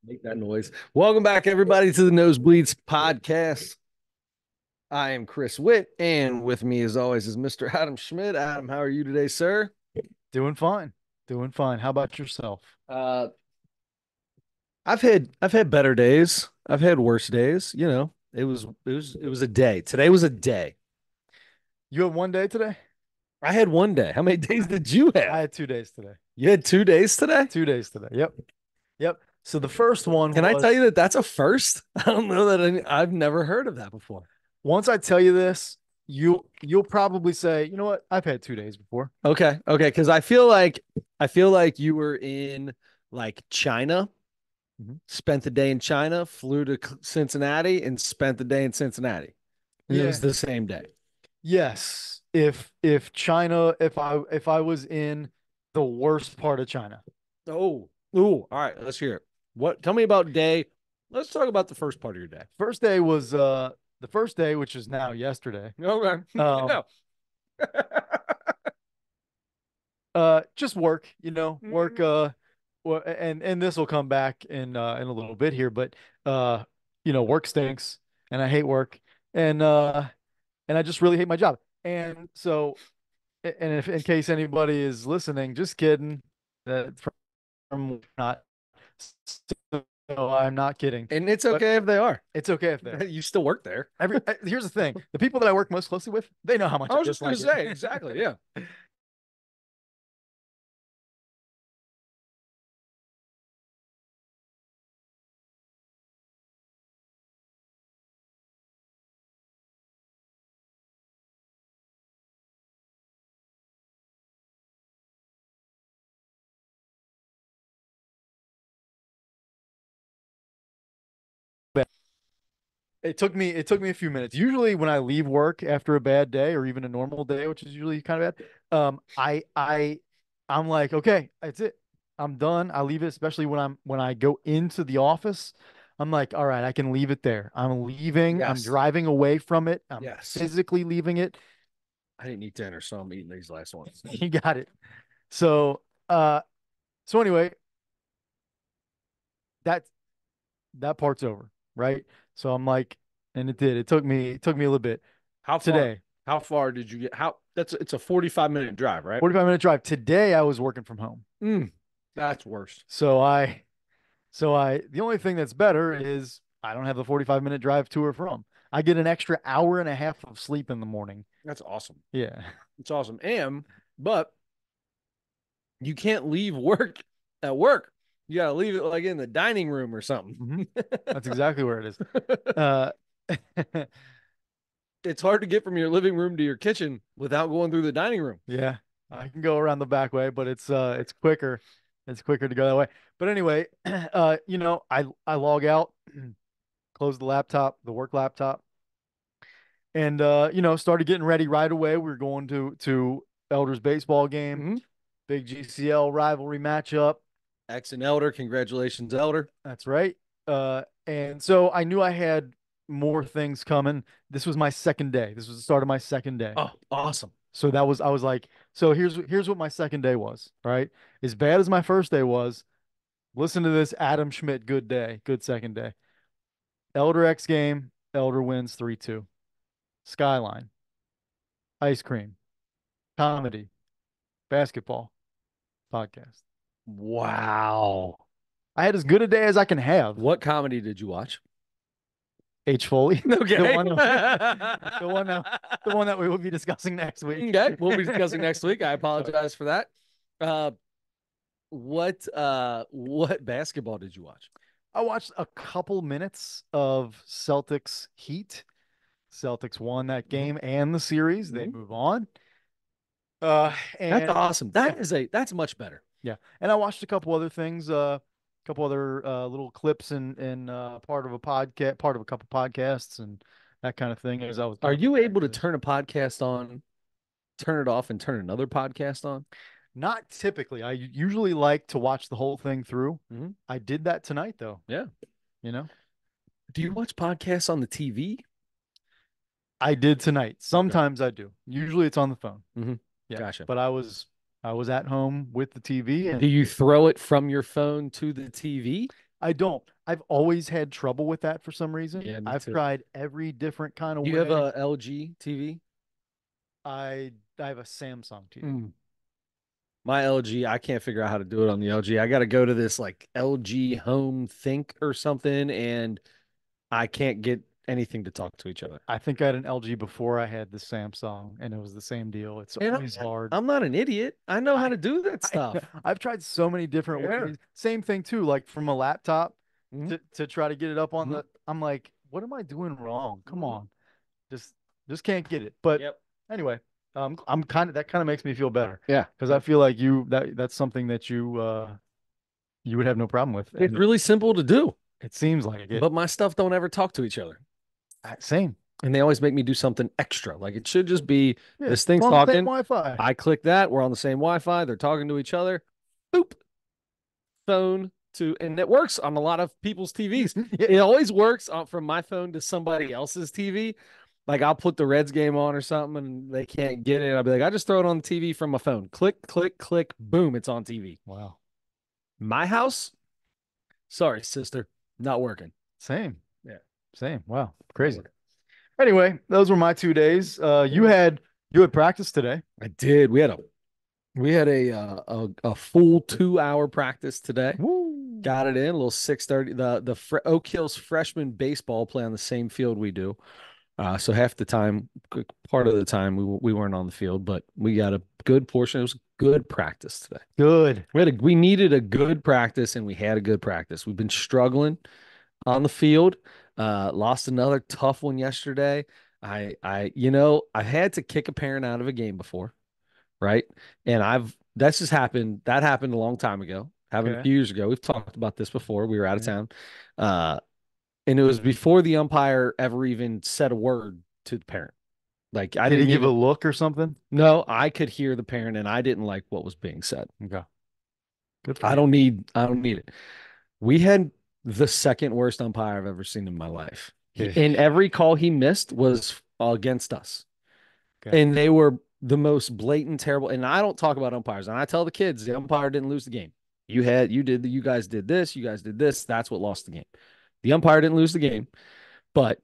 Make that noise. Welcome back, everybody, to the Nosebleeds podcast. I am Chris Witt, and with me, as always, is Mr. Adam Schmidt. Adam, how are you today, sir? Doing fine. Doing fine. How about yourself? Uh, I've had better days. I've had worse days. It was a day. Today was a day. You have one day today? I had one day. How many days did you I have? had 2 days today. You had 2 days today. 2 days today. Yep. Yep. So the first one Can I tell was you that that's a first? I don't know that I've never heard of that before. once I tell you this, you'll probably say, you know what? I've had 2 days before. Okay, because I feel like you were in like China, Mhm. spent the day in China, flew to Cincinnati, and spent the day in Cincinnati. And it was Yeah. the same day. Yes. If China, if I was in the worst part of China. Oh, ooh, all right, let's hear it. What? Tell me about day. Let's talk about the first part of your day. First day was the first day, which is now yesterday. Okay. Um Yeah. just work, work Mhm. and this will come back in a little bit here, but uh work stinks and I hate work and and I just really hate my job. And so and if in case anybody is listening, just kidding. That from not so I'm not kidding. And it's But okay if they are. it's okay if they are. You still work there. Here's the thing. The people that I work most closely with, they know how much I I was just gonna dislike it. say exactly. Yeah. It took me a few minutes. Usually when I leave work after a bad day or even a normal day, which is usually kind of bad, I'm like, okay, that's it. I'm done. I leave it, especially when I go into the office. I'm like, all right, I can leave it there. I'm leaving. I'm Yes. driving away from it. I'm Yes. physically leaving it. I didn't eat dinner, so I'm eating these last ones. You got it. So uh so anyway, that that part's over, right? So I'm like, and it did. It took me a little bit How far? today. How far did you get? It's a 45-minute drive, right? 45-minute drive. Today I was working from home. Mm, that's worse. So the only thing that's better is I don't have the 45-minute drive to or from. I get an extra hour and a half of sleep in the morning. That's awesome. Yeah. It's awesome. But you can't leave work at work. You gotta leave it like in the dining room or something. hmm That's exactly where it is. Uh, It's hard to get from your living room to your kitchen without going through the dining room. yeah, I can go around the back way, but it's quicker. It's quicker to go that way. But anyway, I log out, close the laptop, the work laptop, and started getting ready right away. We were going to Elders baseball game, Mm-hmm. big GCL rivalry matchup. X and Elder, congratulations, Elder. That's right. And so I knew I had more things coming. This was my second day. This was the start of my second day. Oh, awesome. So I was like, so here's what my second day was, right? As bad as my first day was, listen to this Adam Schmidt good day, good second day. Elder X game, Elder wins 3-2. Skyline, ice cream, comedy, basketball, podcast. Wow. I had as good a day as I can have. What comedy did you watch? H Foley, the Okay. one, the one that the one that we will be discussing next week. Okay, we'll be discussing next week. I apologize for that. Uh, what basketball did you watch? I watched a couple minutes of Celtics Heat. Celtics won that Mhm, game and the series. They mhm. move on. That's And awesome. yeah, That's much better. yeah. And I watched a couple other things, a couple other little clips and part of a podcast, part of a couple podcasts and that kind of thing as I was Are kind of you preparing able for to this. turn a podcast on, turn it off, and turn another podcast on? Not typically. I usually like to watch the whole thing through. Hmm. I did that tonight though, Yeah. you know. Do you watch podcasts on the TV? I did tonight. Okay. Sometimes I do. Usually it's on the phone. Hmm. Yeah. Gotcha. But I was at home with the TV Do and you throw it from your phone to the TV? I don't. I've always had trouble with that for some reason. Yeah, me I've too. tried every different kind of You have way. a LG TV? I have a Samsung TV. Mm. My LG, I can't figure out how to do it on the LG. I got to go to this like LG Home Think or something, and I can't get anything to talk to each other. I think I had an LG before I had the Samsung, and it was the same deal. It's And always hard. I'm not an idiot. I know how I, to do that I stuff. I've tried so many different Yeah. ways. Same thing too, like from a laptop Hmm. to try to get it up on Hmm. the. I'm like, what am I doing wrong? Come Hmm. on, just just can't get it. But Yep. anyway, I'm kind of that kind of makes me feel better Yeah. because I feel like that's something that you would have no problem with, It's and really simple to do, it seems like it. but my stuff don't ever talk to each other. Same. And they always make me do something extra. Like it should just be Yeah, this it's thing's on the same talking. Wi-Fi. I click that. We're on the same Wi-Fi. They're talking to each other. Boop. Phone to, and it works on a lot of people's TVs. Yeah. It always works from my phone to somebody else's TV. Like I'll put the Reds game on or something and they can't get it. I'll be like, I just throw it on the TV from my phone. Click, click, click, boom, it's on TV. Wow. My house, sorry, sister, not working. Same. Yeah, Same. Wow. not Crazy. working. Anyway, those were my 2 days. You had practice today. I did. We had a full 2 hour practice today. Woo. Got it in a little 6:30. The Oak Hills freshman baseball play on the same field we do. So half the time, part of the time we weren't on the field, but we got a good portion. It was good practice today. Good. We needed a good practice and we had a good practice. We've been struggling on the field. Lost another tough one yesterday. I had to kick a parent out of a game before, right? And that's just happened. That happened a long time ago, happened a Okay. few years ago. We've talked about this before. We were out of Yeah. town. Uh, and it was before the umpire ever even said a word to the parent. Like I Did he didn't give a even look or something? no, I could hear the parent and I didn't like what was being said. Okay. Good for I you. don't need I don't need it. We had the second worst umpire I've ever seen in my life. Yeah. And every call he missed was against us. Okay. And they were the most blatant, terrible. And I don't talk about umpires. And I tell the kids the umpire didn't lose the game. You guys did this, you guys did this. That's what lost the game. The umpire didn't lose the game, but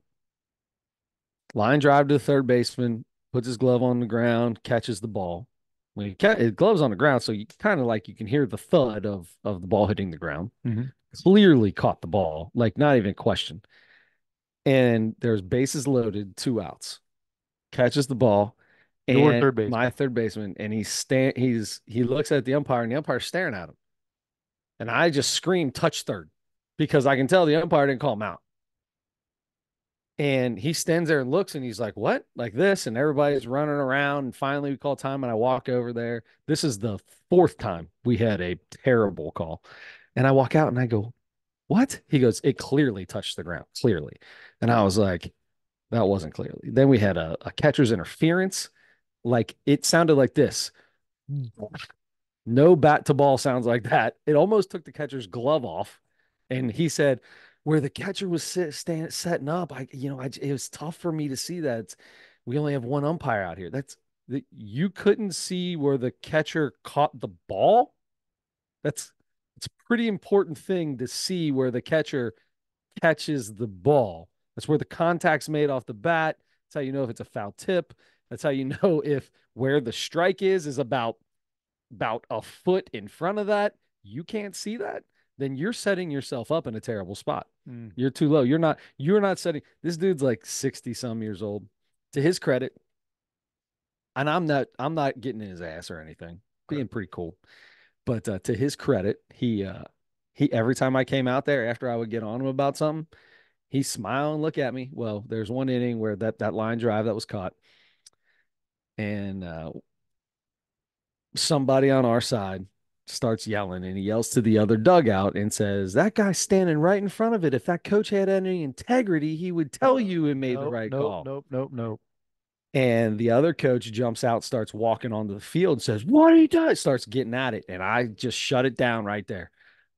line drive to the third baseman, puts his glove on the ground, catches the ball. When his glove's on the ground, so you kind of like you can hear the thud of the ball hitting the ground. Hmm. Clearly caught the ball, like not even a question. And there's bases loaded, 2 outs. Catches the ball, Your and third baseman. my third baseman, and he looks at the umpire, and the umpire's staring at him. And I just scream, touch third, because I can tell the umpire didn't call him out. And he stands there and looks and he's like, what? Like this. And everybody's running around. And finally, we call time and I walk over there. This is the fourth time we had a terrible call. And I walk out and I go, what? He goes, it clearly touched the ground, clearly. And I was like, that wasn't clearly. Then we had a catcher's interference. Like it sounded like this. No bat to ball sounds like that. It almost took the catcher's glove off. And he said, where the catcher was setting up, it was tough for me to see that. We only have one umpire out here. You couldn't see where the catcher caught the ball. It's a pretty important thing to see where the catcher catches the ball. That's where the contact's made off the bat. That's how you know if it's a foul tip. That's how you know if where the strike is about a foot in front of that, you can't see that, then you're setting yourself up in a terrible spot. Mm. You're too low. You're not setting this dude's like 60 some years old. To his credit, and I'm not getting in his ass or anything. Okay. Being pretty cool. But to his credit, he every time I came out there after I would get on him about something, he smile and look at me. Well, there's one inning where that line drive that was caught, and somebody on our side starts yelling and he yells to the other dugout and says, that guy's standing right in front of it. If that coach had any integrity, he would tell you it made the Nope, right nope, call. nope, nope, nope. And the other coach jumps out, starts walking onto the field and says, what are you doing? Starts getting at it. And I just shut it down right there.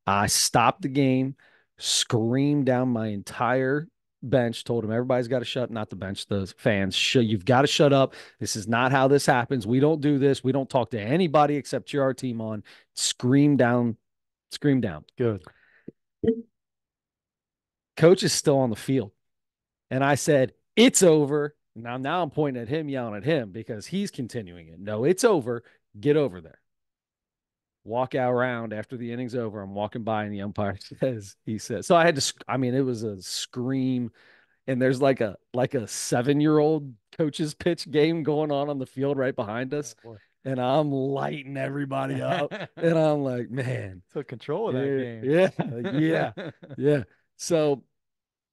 I stopped the game, screamed down my entire bench, told him everybody's got to shut, not the bench, the fans. You've got to shut up. This is not how this happens. We don't do this. We don't talk to anybody except cheer our team on. Scream down, scream down. Good. Coach is still on the field. And I said, it's over. Now I'm pointing at him, yelling at him because he's continuing it. No, it's over. Get over there. Walk out around after the inning's over. I'm walking by and the umpire he says, so I had to, I mean, it was a scream. And there's like a 7-year old coach's pitch game going on the field right behind Oh us. boy. And I'm lighting everybody up. And I'm like, man, Took control of that yeah, game. yeah, yeah, yeah. So,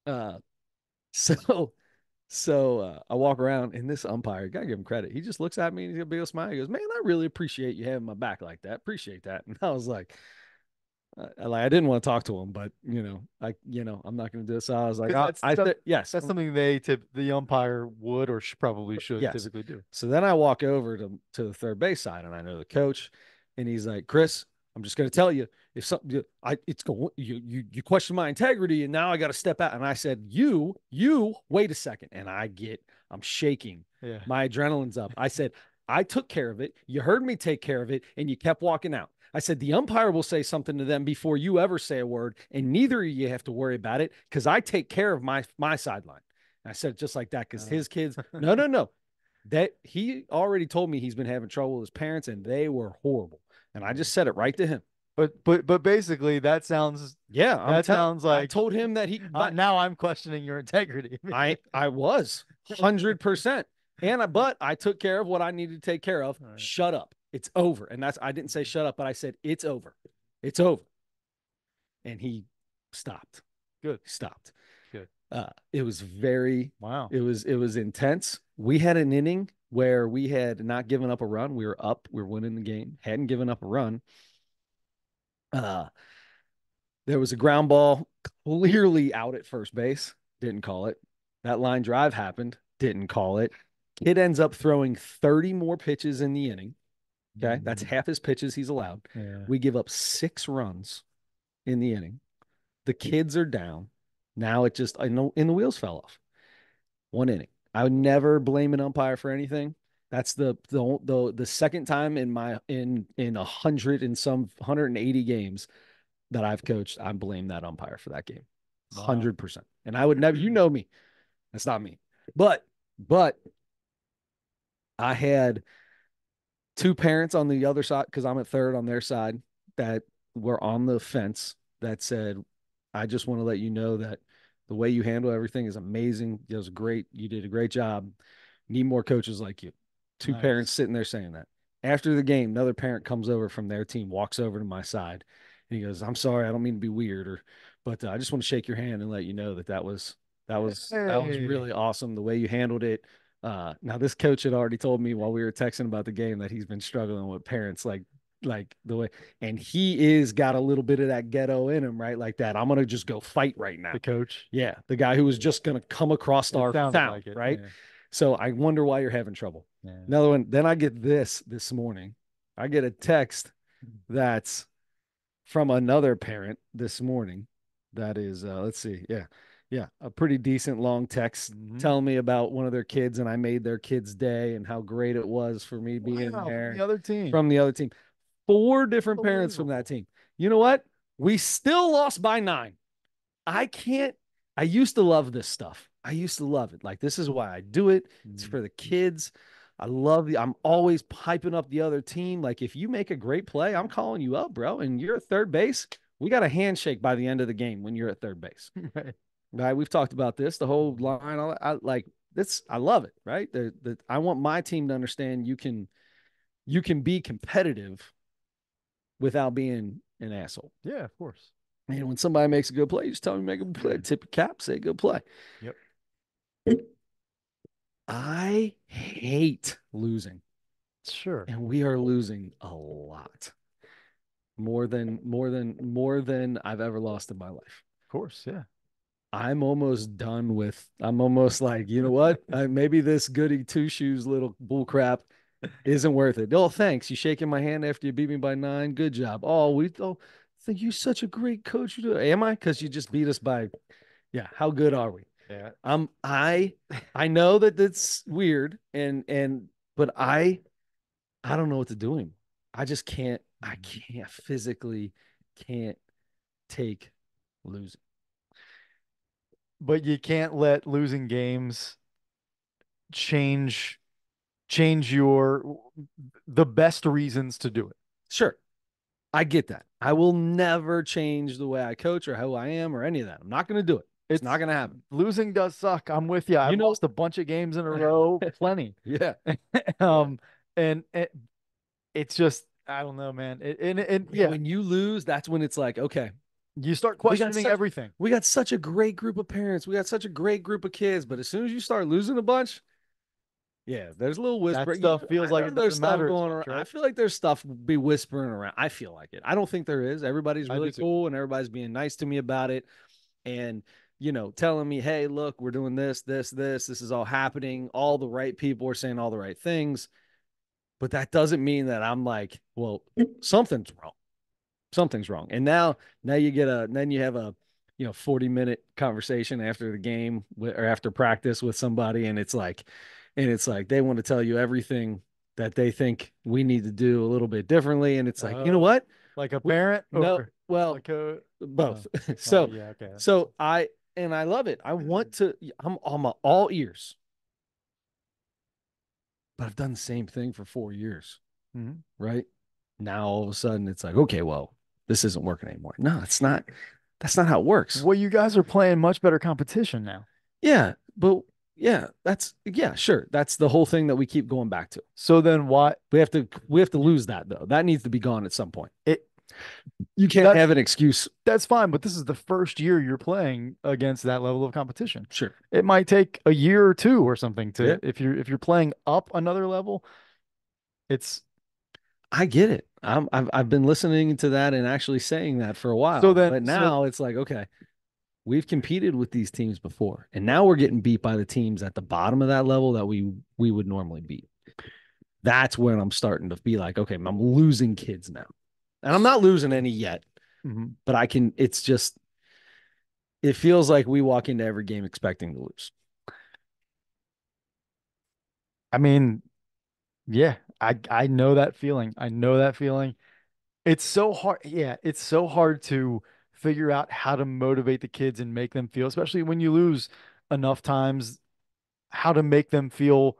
uh, so I walk around and this umpire, gotta give him credit. He just looks at me and he's got a big old smile. He goes, "Man, I really appreciate you having my back like that. Appreciate that." And I was like, I didn't want to talk to him, but I'm not going to do this. So I was like, Because I said, yes, that's something the umpire would or probably should yes. typically do. So then I walk over to the third base side, and I know the coach, and he's like, Chris, I'm just going to tell you if something it's going you question my integrity, and now I got to step out. And I said, you wait a second, and I'm shaking, Yeah. my adrenaline's up. I said, I took care of it. You heard me take care of it, and you kept walking out. I said, the umpire will say something to them before you ever say a word, and neither of you have to worry about it because I take care of my sideline. And I said it just like that because his kids, no, no, no. That he already told me he's been having trouble with his parents and they were horrible. And I just said it right to him. But basically Yeah, I like told him that now I'm questioning your integrity. I was 100%. But I took care of what I needed to take care of. All right. Shut up. It's over. And I didn't say shut up, but I said it's over. It's over. And he stopped. Good. Stopped. Good. It was very, Wow. it was intense. We had an inning where we had not given up a run. We were up, we were winning the game, hadn't given up a run. Uh, there was a ground ball clearly out at first base, didn't call it. That line drive happened, didn't call it. Kid ends up throwing 30 more pitches in the inning. Okay. That's half his pitches he's allowed. Yeah. We give up 6 runs in the inning. The kids are down. Now it just, I know, and the wheels fell off. 1 inning. I would never blame an umpire for anything. That's the second time in 180 games that I've coached, I blame that umpire for that game. Wow. 100%. And I would never, you know me. That's not me. But I had two parents on the other side because I'm at third on their side that were on the fence that said, I just want to let you know that the way you handle everything is amazing. It was great. You did a great job. Need more coaches like you. Two parents Nice. sitting there saying that. After the game, another parent comes over from their team, walks over to my side, and he goes, "I'm sorry, I don't mean to be weird, but I just want to shake your hand and let you know that was Hey. really awesome the way you handled it. Now this coach had already told me while we were texting about the game that he's been struggling with parents like the way, and he is got a little bit of that ghetto in him, right? Like that. I'm gonna just go fight right now. The coach. Yeah, the guy who was just gonna come across It our sounds sound, like it. right? Yeah. So I wonder why you're having trouble. Yeah. Another one. Then I get this morning. I get a text that's from another parent this morning. That is, let's see, yeah, a pretty decent long text Mm-hmm. telling me about one of their kids and I made their kid's day and how great it was for me being Wow, from the there other team. from the other team. 4 different parents from that Unbelievable. team. You know what? We still lost by 9. I can't. I used to love this stuff. I used to love it. Like this is why I do it. It's Mm. for the kids. I'm always piping up the other team. Like if you make a great play, I'm calling you up, bro. And you're at third base. We got a handshake by the end of the game when you're at third base. Right. Right? We've talked about this, the whole line. I like this. I love it. Right? I want my team to understand you can be competitive without being an asshole. Yeah, of course. And when somebody makes a good play, you just tell them to make a good play. Tip your cap, say good play. Yep. I hate losing, Sure. and we are losing a lot. More than I've ever lost in my life. Of course. Yeah. I'm almost like, you know what? Maybe this goody two shoes little bull crap isn't worth it. Oh, thanks. You shaking my hand after you beat me by 9. Good job. Think you're such a great coach. You do. Am I? Because you just beat us by, yeah. How good are we? Yeah. I know that that's weird but I don't know what to do anymore. I just can't. I can't physically can't take losing. but you can't let losing games change your the best reasons to do it. Sure, I get that. I will never change the way I coach or how I am or any of that. I'm not going to do it. It's not It's going to happen. losing does suck. I'm with you. You I've know, lost a bunch of games in a row, plenty. yeah. Yeah. um, and it's just I don't know, man. And yeah, When you lose, that's when it's like, okay, you start we got questioning such everything. we got such a great group of parents. We got such a great group of kids. But as soon as you start losing a bunch, yeah, there's a little That whisper. stuff I feels like know it there's doesn't stuff matter as going much, around. I right? feel like there's stuff be whispering around. I feel like it. I don't think there is. Everybody's I do really too. cool and everybody's being nice to me about it. And, telling me, hey, look, we're doing this, this, this. This is all happening. All the right people are saying all the right things. But that doesn't mean that I'm like, well, something's wrong. Something's wrong. And now then you have a 40-minute conversation after the game or after practice with somebody, and it's like they want to tell you everything that they think we need to do a little bit differently. And it's like, you know Oh, what? like a We, parent no, or well, like a both. oh so yeah, okay. so I love it. I'm all ears, but I've done the same thing for 4 years, Mhm. right? Now all of a sudden it's like, okay, well, this isn't working anymore. No, it's not. That's not how it works. Well, you guys are playing much better competition now. Yeah, but yeah, yeah, sure. That's the whole thing that we keep going back to. So then why We have to you lose that though. That needs to be gone at some point. it You can't that have an excuse. that's fine, but this is the first year you're playing against that level of competition. Sure. It might take a year or two or something Yeah, to if you're playing up another level, it's I get it. I've been listening to that and actually saying that for a so while, then but so now it's like, okay, we've competed with these teams before, and now we're getting beat by the teams at the bottom of that level that we would normally beat. That's when I'm starting to be like, okay, I'm losing kids now. And I'm not losing any yet, mhm. but it's just, it feels like we walk into every game expecting to lose. I mean, yeah, I know that feeling. I know that feeling. It's so hard. Yeah, it's so hard to figure out how to motivate the kids and make them feel, especially when you lose enough times, how to make them feel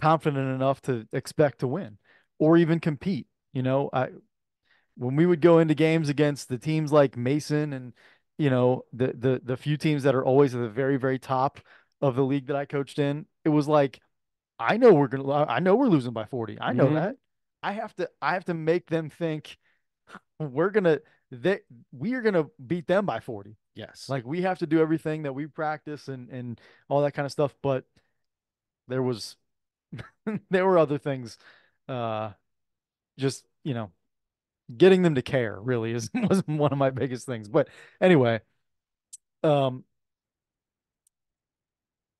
confident enough to expect to win or even compete. I when we would go into games against the teams like Mason and the few teams that are always at the very, very top of the league that I coached in, it was like I know we're losing by 40. I know Mm-hmm. that. I have to make them think we're gonna they we are gonna beat them by 40. Yes. Like we have to do everything that we practice and all that kind of stuff. But there was there were other things. Uh just, getting them to care really is was one of my biggest things. But anyway, um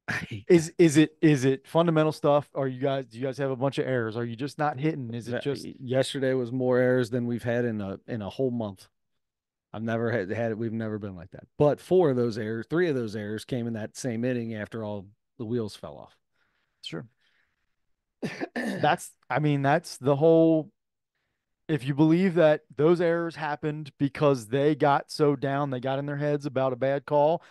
I hate that. is it fundamental stuff? Do you guys have a bunch of errors? Are you just not hitting? Is it just Yesterday was more errors than we've had in a whole month. I've never had it. We've never been like that. But three of those errors came in that same inning after all the wheels fell off. sure? I mean, that's the whole if you believe that those errors happened because they got so down, they got in their heads about a bad call,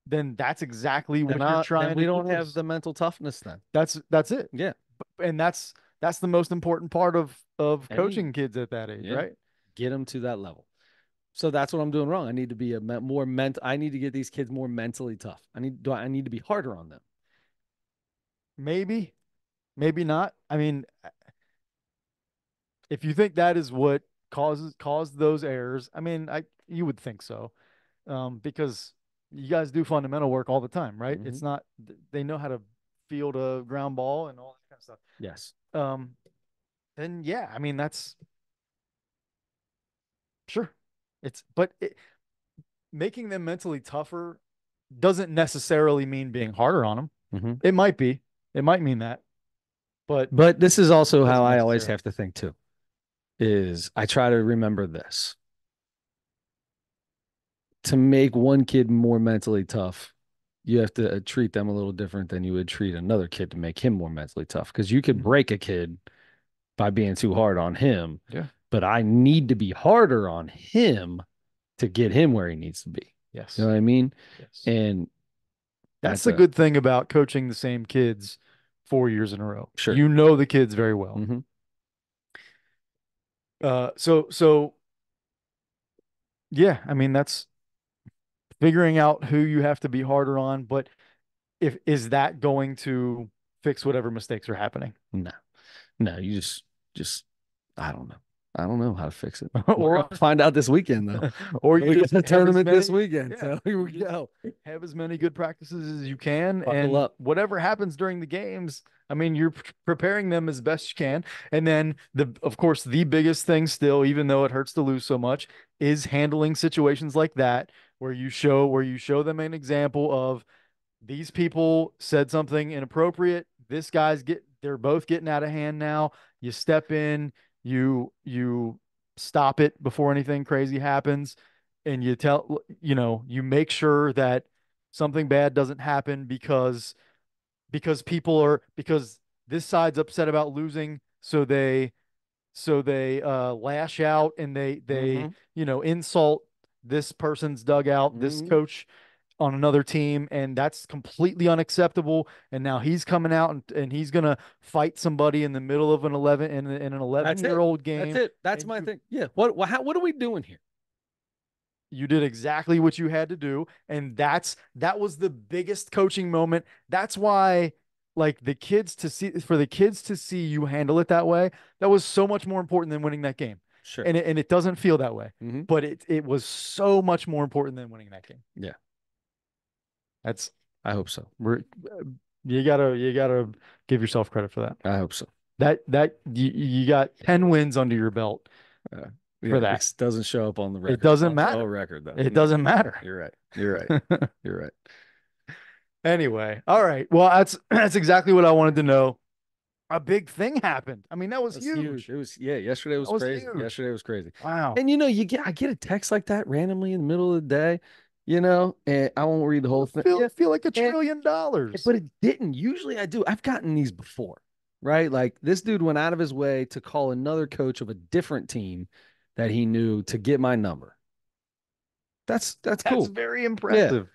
then that's exactly then what you're I then trying we to don't have use. the mental toughness then. That's it. Yeah. And that's the most important part of Any coaching kids at that age, yeah. right? Get them to that level. So that's what I'm doing wrong. I need to be more I need to get these kids more mentally tough. I need to be harder on them. Maybe, maybe not. I mean, if you think that is what caused those errors, I mean, I you would think so, because you guys do fundamental work all the time, right? Mm-hmm. It's not they know how to field a ground ball and all that kind of stuff. Yes. Um, then yeah, I mean that's sure. Making them mentally tougher doesn't necessarily mean being harder on them. Mm-hmm. It might be, it might mean that, but But this is also it how doesn't I always necessarily. have to think too. Is I try to remember this. To make one kid more mentally tough, you have to treat them a little different than you would treat another kid to make him more mentally tough. Because you could Mhm. break a kid by being too hard on him, Yeah. but I need to be harder on him to get him where he needs to be. You know Yes. what I mean? Yes. And That's That's the a good thing about coaching the same kids 4 years in a row. sure. You know the kids very well. Hmm. So yeah, I mean that's figuring out who you have to be harder on, but if is that going to fix whatever mistakes are happening? No, no, you just I don't know. I don't know how to fix it. We're Or gonna find out this weekend though. or you We got just a have as tournament this many, weekend, yeah, so here we you just go. have as many good practices as you can, Buckle and up. whatever happens during the games, I mean, you're preparing them as best you can. And then of course, the biggest thing still, even though it hurts to lose so much, is handling situations like that where you show them an example of these people said something inappropriate. They're both getting out of hand now. You step in, you stop it before anything crazy happens, and you make sure that something bad doesn't happen because this side's upset about losing, so they lash out and they Hmm. insult this person's dugout, this Hmm. coach on another team, and that's completely unacceptable. And now he's coming out and he's gonna fight somebody in the middle of an 11 That's year it. old That's game, it. That's and my thing. Yeah. What are we doing here? you did exactly what you had to do, and that was the biggest coaching moment. That's why. Like the kids to see you handle it that way, that was so much more important than winning that game. Sure. And it doesn't feel that way, Hmm. but it was so much more important than winning that game. Yeah. That's I hope so. we're you gotta give yourself credit for that. I hope so. You got 10 wins under your belt Uh, for yeah, that. it doesn't show up on the It record. It doesn't won't show a matter. record though. It No, doesn't matter. you're right. You're right. You're right. Anyway, all right. Well, that's exactly what I wanted to know. A big thing happened. I mean, that was That's huge. huge. It was yeah, yesterday was That was crazy. huge. Yesterday was crazy. Wow. And I get a text like that randomly in the middle of the day, and I won't read the whole It'll thing. feel Yeah. feel like a And trillion dollars. but it didn't. Usually I do. I've gotten these before, right? Like this dude went out of his way to call another coach of a different team that he knew to get my number. That's That's cool. very Yeah. impressive.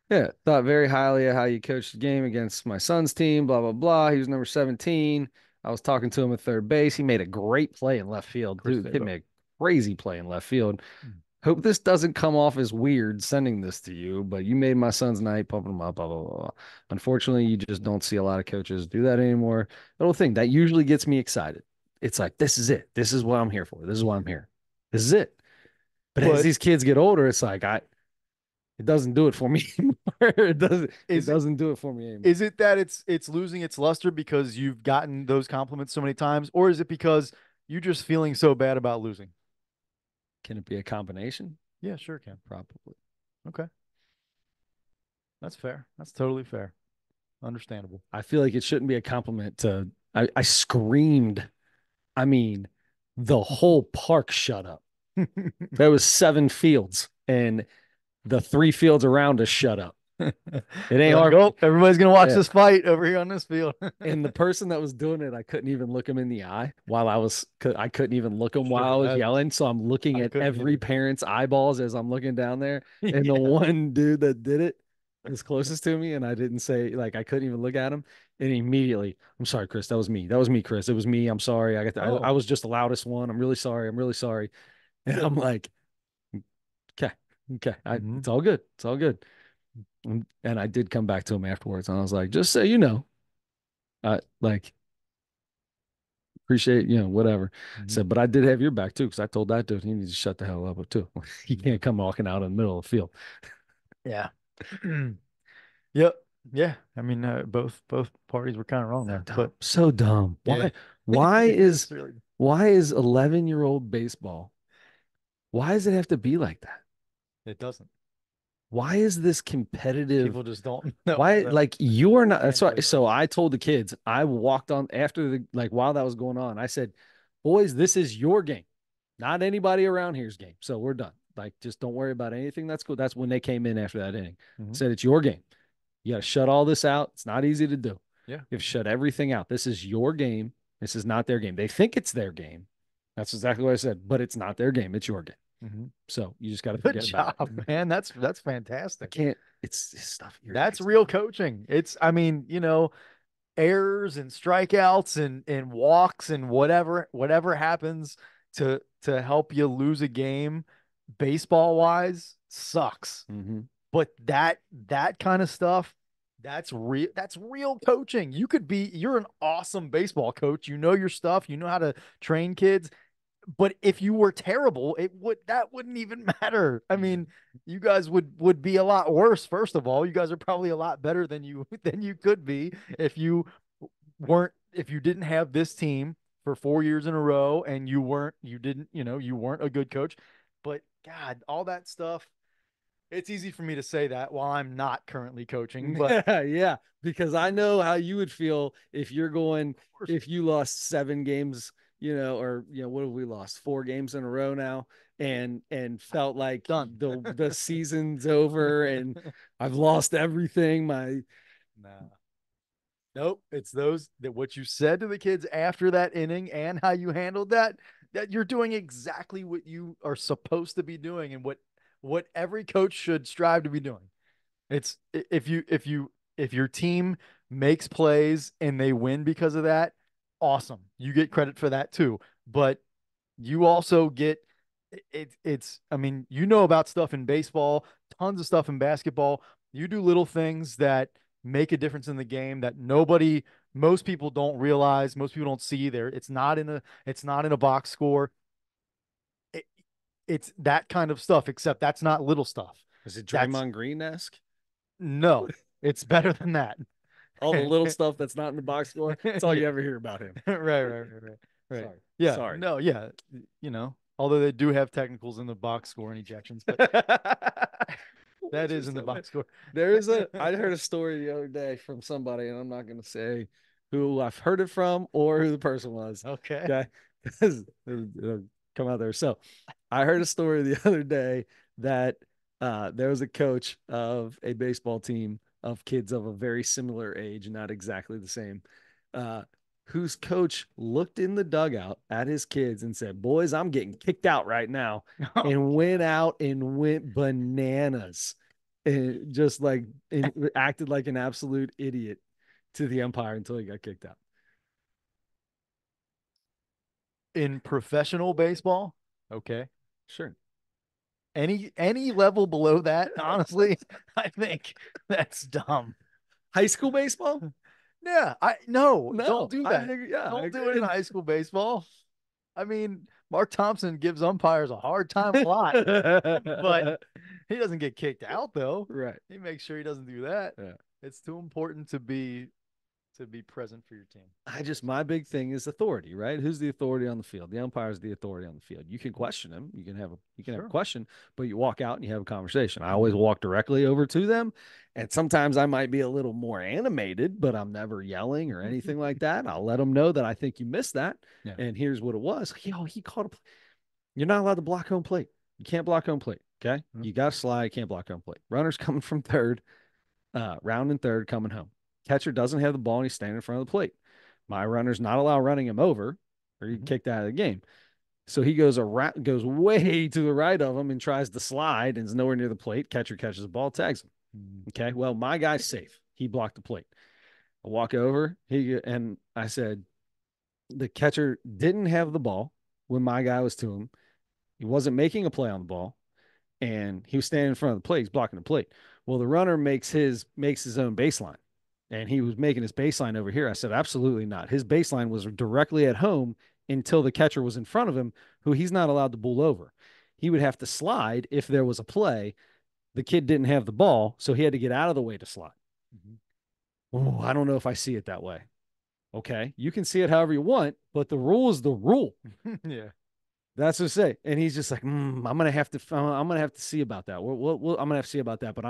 Yeah, thought very highly of how you coached the game against my son's team, blah, blah, blah. He was number 17. I was talking to him at third base. He made a great play in left field. Chris Dude, he Sabo. made a crazy play in left field. Mm. Hope this doesn't come off as weird sending this to you, but you made my son's night, pumping him up, blah, blah, blah, blah. Unfortunately, you just don't see a lot of coaches do that anymore. Little thing that usually gets me excited. It's like, this is it. This is what I'm here for. This is why I'm here. This is it. But as But these kids get older, it's like it doesn't do it for me anymore. It is it doesn't do it for me anymore. is it that it's losing its luster because you've gotten those compliments so many times, or is it because you're just feeling so bad about losing? Can it be a combination? Yeah, sure can. Probably. Okay. That's fair. That's totally fair. Understandable. I feel like it shouldn't be a compliment to I screamed. I mean, the whole park shut up. There was 7 fields and the 3 fields around us shut up. It They're ain't like, hard. oh, everybody's gonna watch Yeah. this fight over here on this field. And the person that was doing it, I couldn't even look him in the eye while I couldn't even look him while I Sure, was that yelling. So I'm looking I at couldn't every either. parent's eyeballs as I'm looking down there. And the Yeah. one dude that did it was closest to me, and I didn't say like I couldn't even look at him. And immediately, I'm sorry, Chris. That was me. That was me, Chris. It was me. I'm sorry. I Oh, was just the loudest one. I'm really sorry. I'm really sorry. And I'm like, okay, okay. mhm. It's all good. It's all good. And I did come back to him afterwards, and I was like, just so you know, like appreciate, whatever. I Mhm. said, but I did have your back too, because I told that dude he needs to shut the hell up too. He Mhm. can't come walking out in the middle of the field. Yeah. Yep. Yeah. I mean, both parties were kind of wrong So there, dumb. but So dumb. yeah, Why is it's really why is 11-year-old baseball? Why does it have to be like that? it doesn't. Why is this competitive? People just don't know how Why to like you are not that's handle why it right. so I told the kids, I walked on after the like while that was going on, I said, boys, this is your game, not anybody around here's game. So we're done. Like just don't worry about anything. That's cool. That's when they came in after that inning. I Mhm. said it's your game. You got to shut all this out. It's not easy to do. Yeah. You have to shut everything out. This is your game. This is not their game. They think it's their game. That's exactly what I said, but it's not their game. It's your game. Hmm. So you just got to Good forget about job, it. man. That's I fantastic. can't. It's this stuff That's irritates me. real coaching. I mean, errors and strikeouts and walks and whatever happens to help you lose a game baseball wise sucks. Mm-hmm. But that kind of stuff, that's real coaching. You're an awesome baseball coach. You know your stuff, you know how to train kids. But if you were terrible, that wouldn't even matter. I Yeah. mean, you guys would be a lot worse. First of all, you guys are probably a lot better than you than you could be if you didn't have this team for 4 years in a row and you weren't a good coach. But God, all that stuff, it's easy for me to say that while I'm not currently coaching, but Yeah, yeah, because I know how you would feel if you're going of course, if you lost 7 games, or what have we lost? 4 games in a row now, and felt like done. the season's over and I've lost everything. My Nah. Nope. It's those that what you said to the kids after that inning and how you handled that you're doing exactly what you are supposed to be doing and what every coach should strive to be doing. It's if your team makes plays and they win because of that, awesome. You get credit for that too. But you also get it's I mean, you know about stuff in baseball, tons of stuff in basketball. You do little things that make a difference in the game that most people don't realize, most people don't see there. It's not in a box score. It, it's that kind of stuff, except that's not little stuff. is it That's Draymond Green-esque? no, it's better than that. All the right, little stuff that's not in the box score. That's all yeah. you ever hear about him. Right. Sorry. Yeah. Sorry. No, yeah. Although they do have technicals in the box score and ejections, but that Which is is in the so bad. box score. I heard a story the other day from somebody, and I'm not going to say who I've heard it from or who the person was. Okay. Okay. Because it'll come out there. So I heard a story the other day that there was a coach of a baseball team of kids of a very similar age, not exactly the same, uh, whose coach looked in the dugout at his kids and said, "Boys, I'm getting kicked out right now," Oh, and went out and went bananas and just like and acted like an absolute idiot to the umpire until he got kicked out. in professional baseball, okay. Sure. Any level below that, honestly, I think that's dumb. High school baseball? Yeah, I no, don't No, do I that. agree. Yeah, I Don't do it in agree. high school baseball. I mean, Mark Thompson gives umpires a hard time a lot, but he doesn't get kicked out though. Right. He makes sure he doesn't do that. Yeah. It's too important to be present for your team. My big thing is authority, right? Who's the authority on the field? The umpire is the authority on the field. You can question him. You can have a Sure. question, but you walk out and you have a conversation. I always Hmm. walk directly over to them, and sometimes I might be a little more animated, but I'm never yelling or anything like that. I'll let them know that I think you missed that, Yeah. and here's what it was. He caught a. You're not allowed to block home plate. You can't block home plate. Okay, Mhm. you got to slide. Can't block home plate. Runners coming from third, round and third coming home. Catcher doesn't have the ball and he's standing in front of the plate. My runner's not allowed running him over or he Mhm. kicked out of the game. So he goes way to the right of him and tries to slide and is nowhere near the plate. Catcher catches the ball, tags him. Mhm. Okay. Well, my guy's safe. He blocked the plate. I walk over. And I said, the catcher didn't have the ball when my guy was to him. He wasn't making a play on the ball and he was standing in front of the plate. He's blocking the plate. Well, the runner makes his own baseline, and he was making his baseline over here. I said, absolutely not. His baseline was directly at home until the catcher was in front of him, who he's not allowed to bull over. He would have to slide if there was a play. The kid didn't have the ball, so he had to get out of the way to slide. Mhm. Oh, I don't know if I see it that way. Okay, you can see it however you want, but the rule is the rule. Yeah. That's what I say. And he's just like, I'm gonna have to see about that. I'm gonna have to see about that. But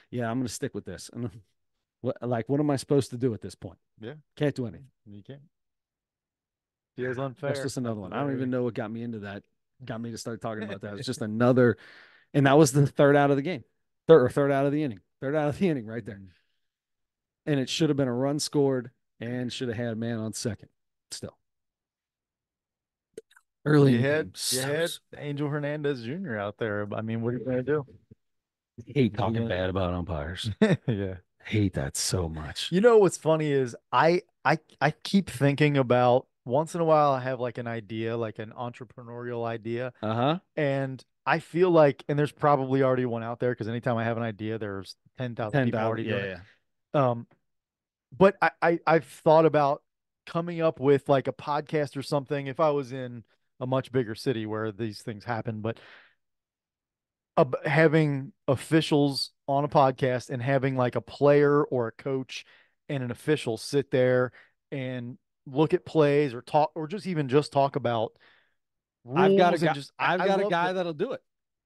yeah, I'm gonna stick with this. And what am I supposed to do at this point? Yeah. Can't do anything. You can't. Feels That's unfair just at another the one. I don't even very. know what got me into that. Got me to start talking about that. It's just another, and that was the third out of the game, third out of the inning, third out of the inning right there. Mhm. And it should have been a run scored and should have had a man on second. Still, Early in You the had game. you So had Angel Hernandez Jr. out there. I mean, what are you gonna do? hate What are talking you bad about umpires. gonna Yeah. Hate that so much. You know what's funny is I keep thinking about once in a while I have like an idea, like an entrepreneurial idea, Uh-huh. and I feel like and there's probably already one out there because anytime I have an idea, there's 10,000 people 10,000. already Yeah, doing it. yeah. Um, but I've thought about coming up with like a podcast or something if I was in a much bigger city where these things happen, but having officials on a podcast and having like a player or a coach and an official sit there and look at plays or talk or just even just talk about I've got a rules and guy. just I've I got a love guy the that'll do it.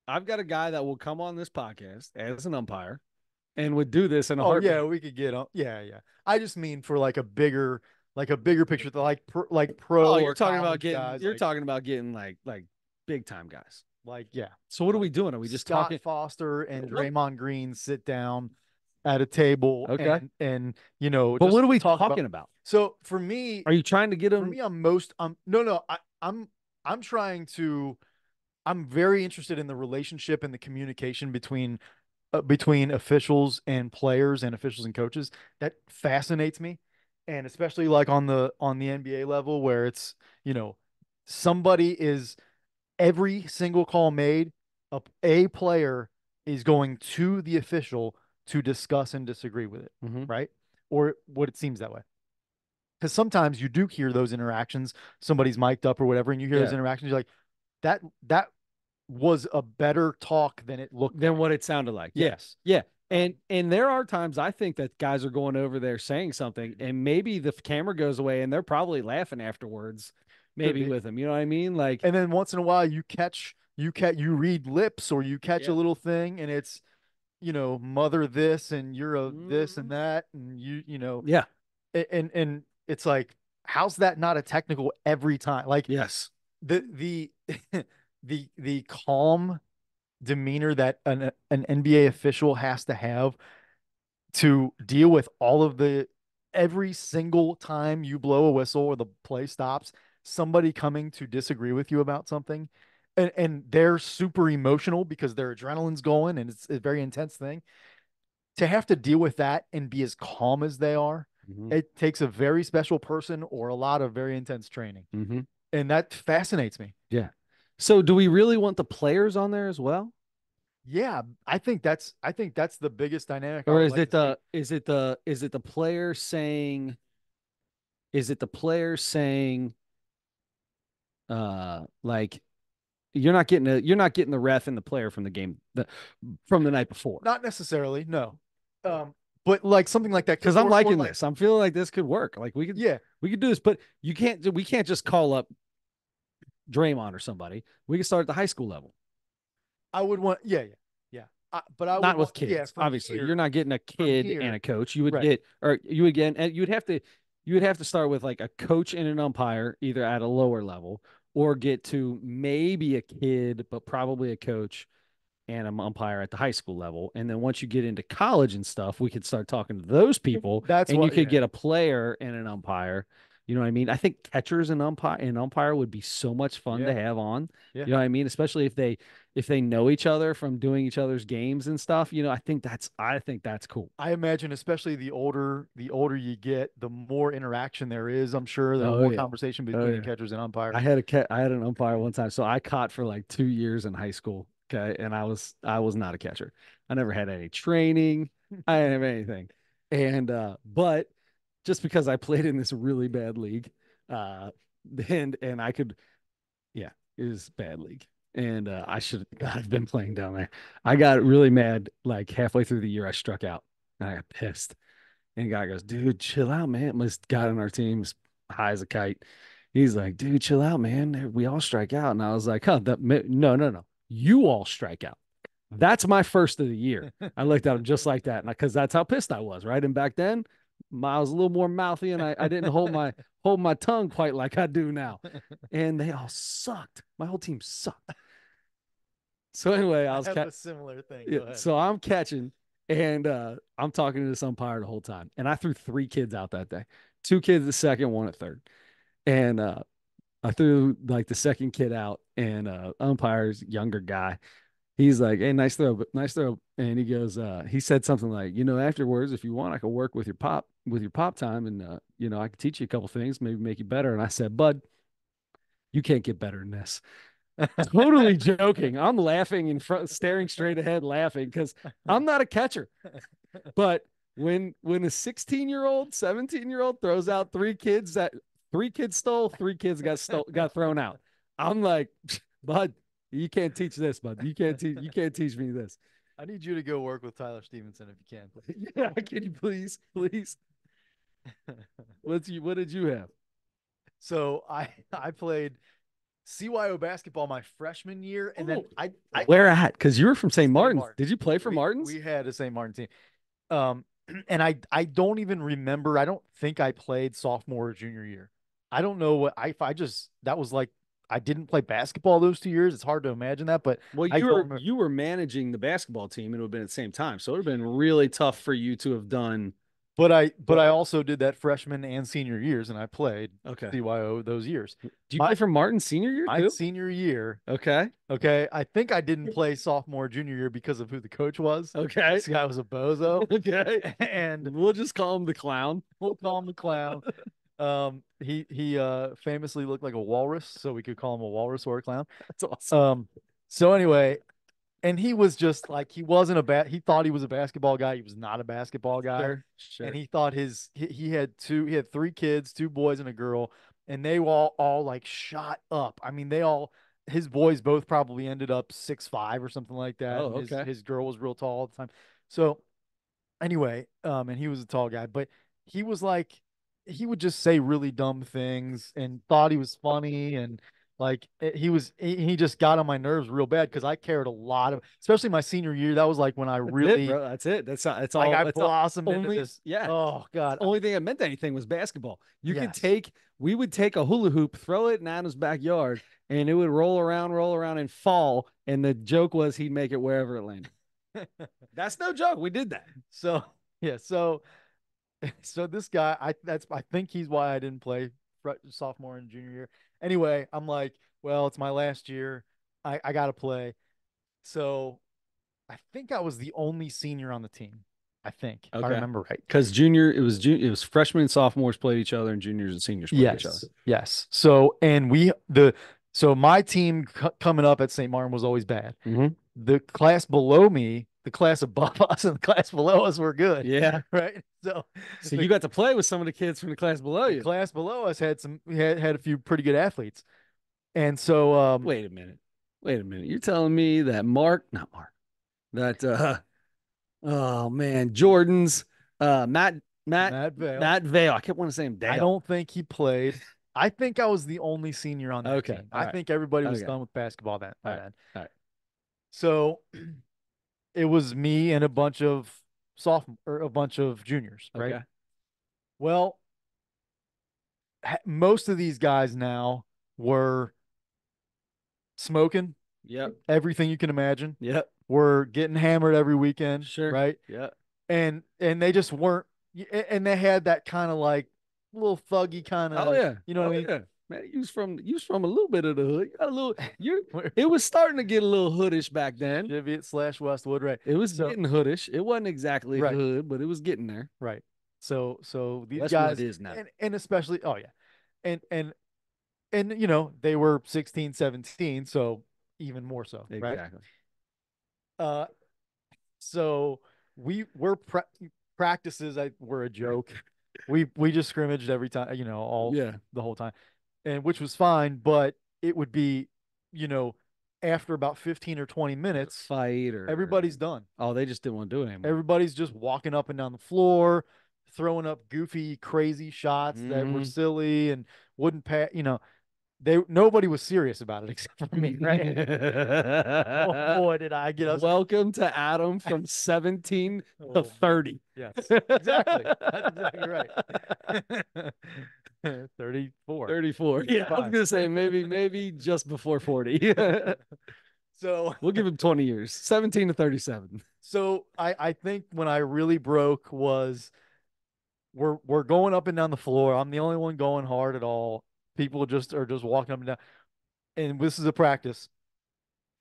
I've got a guy that will come on this podcast as an umpire and would do this in a oh yeah heartbeat. we could get on yeah I just mean for like a bigger picture like pro Oh, or college guys you're talking about getting like big time guys. like yeah So what are we like doing? Are we just Scott talking? Foster and Well, Draymond Green sit down at a table okay. and But what just are we talk about talking about? so Are you trying to get for them? me I'm most no I'm trying to I'm very interested in the relationship and the communication between officials and players and officials and coaches. That fascinates me. And especially like on the NBA level where it's, you know, somebody is every single call made, a player is going to the official to discuss and disagree with it, Mm-hmm. right? Or what it seems that way. Because sometimes you do hear those interactions, somebody's mic'd up or whatever, and you hear those Yeah. interactions, you're like, that was a better talk than it looked Than like. what it sounded like. Yeah. Yes. Yeah. Um, And there are times I think that guys are going over there saying something and maybe the camera goes away and they're probably laughing afterwards, could maybe be. with them. You know what I mean? Like, And then once in a while you read lips or you catch a yeah. little thing and it's, mother this and you're a this and Mhm. that and you Yeah. and it's like how's that not a technical every time like Yes. the the calm demeanor that an NBA official has to have to deal with all of the every single time you blow a whistle or the play stops somebody coming to disagree with you about something and they're super emotional because their adrenaline's going and it's a very intense thing to have to deal with that and be as calm as they are, Mm-hmm. it takes a very special person or a lot of very intense training. Mm-hmm. And that fascinates me. Yeah. So do we really want the players on there as well? Yeah, I think that's the biggest dynamic I Or would is like it to see. the player saying is it the player saying like you're not getting the ref and the player from the game from the night before. Not necessarily, no. But like something like that Because I'm or liking like this. I'm feeling like this could work. Like yeah, we could do this, but we can't just call up Draymond or somebody. We can start at the high school level. I would want yeah. But I would Not want with yeah, kids. Obviously, you're not getting a from kid and here. a coach. You would Right. get or you would have to start with like a coach and an umpire either at a lower level or get to maybe a kid but probably a coach and an umpire at the high school level. And then once you get into college and stuff, we could start talking to those people That's and you what could yeah. get a player and an umpire. You know what I mean? I think catchers and umpire would be so much fun to Yeah. have on. Yeah. You know what I mean? Especially if they know each other from doing each other's games and stuff. You know, I think that's cool. I imagine especially the older you get, the more interaction there is, I'm sure, the Oh more yeah. conversation Oh between yeah. catchers and umpire. I had an umpire one time. So I caught for like 2 years in high school. Okay. And I was not a catcher. I never had any training. I didn't have anything. And but just because I played in this really bad league, uh and I could yeah, it was a bad league. And I should God, I've been playing down there. I got really mad like halfway through the year I struck out and I got pissed. And the guy goes, dude, chill out, man. This guy on our team's high as a kite. He's like, dude, chill out, man. We all strike out. And I was like, huh, no, no, no. You all strike out. That's my first of the year. I looked at him just like that. Because that's how pissed I was, right? And back then, I was a little more mouthy and I didn't hold my tongue quite like I do now. And they all sucked. My whole team sucked. So anyway, I have a similar thing. yeah, Go ahead. so I'm catching and I'm talking to this umpire the whole time. And I threw three kids out that day. Two kids at second, one at third. And I threw like the second kid out, and umpire's younger guy. He's like, "Hey, nice throw." And he goes, he said something like, afterwards, if you want, I could work with your pop time, and I could teach you a couple things, maybe make you better. And I said, "Bud, you can't get better than this." Totally joking. I'm laughing in front, staring straight ahead, laughing because I'm not a catcher. But when a 16-year-old, 17-year-old throws out three kids stole, three kids got thrown out. I'm like, bud, you can't teach this, bud. You can't teach me this. I need you to go work with Tyler Stevenson if you can, Yeah, can you please? please. What did you have? So I played CYO basketball my freshman year, and then Oh, I where at? Because you were from St. St. Martin's. Martin. Did you play for Martin's? We had a St. Martin team. Um, and I don't even remember. I don't think I played sophomore or junior year. I don't know what I just that was like. I didn't play basketball those 2 years. It's hard to imagine that, but Well, I you don't were remember. you were managing the basketball team, and it would have been at the same time. So it would have been really tough for you to have done. But I also did that freshman and senior years, and I played Okay. CYO those years. Do you My play for Martin senior year my too? senior year, Okay. okay, I think I didn't play sophomore junior year because of who the coach was. Okay. This guy was a bozo, Okay. and We'll just call him the clown. we'll call him the clown. He famously looked like a walrus, so we could call him a walrus or a clown. That's awesome. So anyway, and he was just like he wasn't a he thought he was a basketball guy. He was not a basketball guy. Sure. And Sure. he thought he had three kids, two boys and a girl, and they were all like shot up. I mean, they all his boys both probably ended up 6'5" or something like that, Oh, and his okay. his girl was real tall all the time. So anyway, and he was a tall guy, but he was like he would just say really dumb things and thought he was funny and like he just got on my nerves real bad because I cared a lot of especially my senior year. That was like when I That's it, really bro. That's it. That's not, it's like all I it's all blossomed into only this. yeah. Oh It's God. the only thing that meant anything was basketball. Yes. We would take a hula hoop, throw it in Adam's backyard, and it would roll around, and fall. And the joke was he'd make it wherever it landed. That's no joke. We did that. So yeah, so this guy, I think he's why I didn't play sophomore and junior year. Anyway, I'm like, well, it's my last year. I gotta play. So I think I was the only senior on the team. I think, if I Okay. remember right. Because it was freshmen and sophomores played each other, and juniors and seniors played each other. Yes, yes. So and so my team coming up at St. Martin was always bad. Mm-hmm. The class below me, the class above us, and the class below us were good, Yeah. right? So So the, you got to play with some of the kids from the class below the you. class below us had a few pretty good athletes, and so Wait a minute. Wait a minute. You're telling me that not Mark, that oh man, Jordan's Matt Matt Matt Vale, Matt Vale. I kept wanting to say him I Dale. don't think he played. I think I was the only senior on that Okay. team. All I right. think everybody was Okay. done with basketball then All by right. then. All right. So it was me and a bunch of sophomore or a bunch of juniors, right? Okay. Well, most of these guys now were smoking Yep. everything you can imagine. Yep. Were getting hammered every weekend, Sure. right? Yep. And they just weren't and they had that kind of like little thuggy kind Oh of, yeah. you know Oh what I mean? yeah. Man, you was from a little bit of the hood. You got a little you it was starting to get a little hoodish back then. Cheviot slash Westwood, right? It was So getting hoodish. It wasn't exactly right, hood, but it was getting there. right. So these Westwood guys is now. and especially oh yeah. And you know, they were 16, 17, so even more so, right? Exactly. Uh so we're practices were a joke. We just scrimmaged every time, you know, all Yeah. the whole time. And which was fine, but it would be, you know, after about 15 or 20 minutes, Fight or everybody's done. oh, they just didn't want to do it anymore. Everybody's just walking up and down the floor, throwing up goofy, crazy shots that were Mm-hmm. silly and wouldn't pass, you know, nobody was serious about it except for me, right? Oh boy, did I get us. Welcome to Adam from 17 to Oh, 30. yes, exactly. That's exactly right. 34. 34. Yeah, I was 35. gonna say maybe just before 40. So We'll give him 20 years. 17 to 37. so I think when I really broke was we're going up and down the floor. I'm the only one going hard at all. People just are just walking up and down. And this is a practice.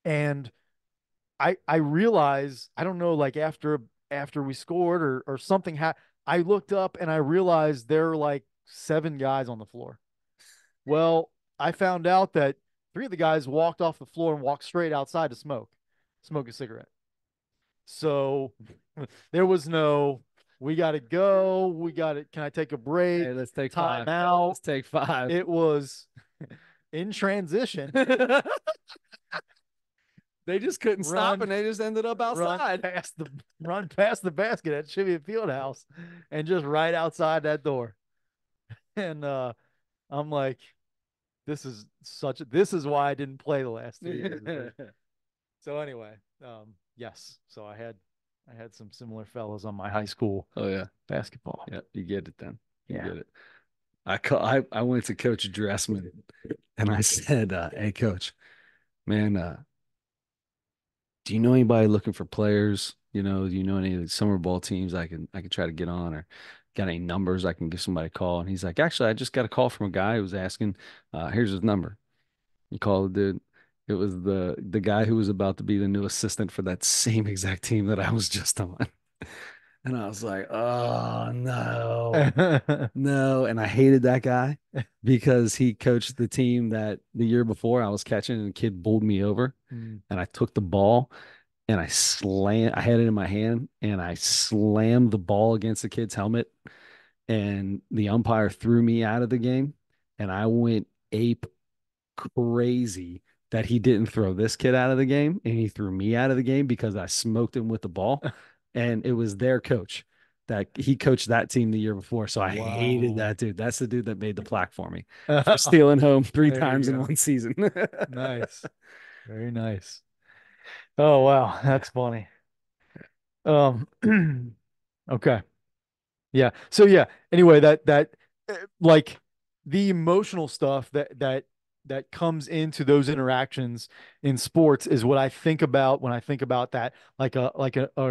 And I realize, I don't know, like after we scored or something I looked up and I realized there were like 7 guys on the floor. Well, I found out that 3 of the guys walked off the floor and walked straight outside to smoke a cigarette. So there was no, we got to go. We got it. Can I take a break? Hey, let's take Time five. out. Let's take five. It was in transition. They just couldn't stop, Run, and they just ended up run outside. past the run past the basket at Cheviot Fieldhouse, and just right outside that door. And I'm like, this is why I didn't play the last 3 years. So anyway, yes. So I had some similar fellows on my high school Oh yeah, basketball. yeah. You get it then. You Yeah. get it. I went to Coach Dressman, and I said, "Hey, Coach, man, do you know anybody looking for players? Do you know any of the summer ball teams I can try to get on, or got any numbers I can give somebody a call?" And he's like, "Actually, I just got a call from a guy who was asking. Here's his number." He called the dude. It was the guy who was about to be the new assistant for that same exact team that I was just on. And I was like, "Oh no, no!" And I hated that guy because he coached the team that the year before I was catching, and the kid bowled me over, Mm. and I took the ball and I had it in my hand and I slammed the ball against the kid's helmet, and the umpire threw me out of the game, and I went ape crazy that he didn't throw this kid out of the game and he threw me out of the game because I smoked him with the ball. And it was their coach that he coached that team the year before. So I hated Wow. that dude. That's the dude that made the plaque for me for stealing home three There you times in go. one season. Nice. Very nice. Oh wow, that's funny. Um okay. Yeah. So yeah, anyway, that like the emotional stuff that comes into those interactions in sports is what I think about when I think about that, like an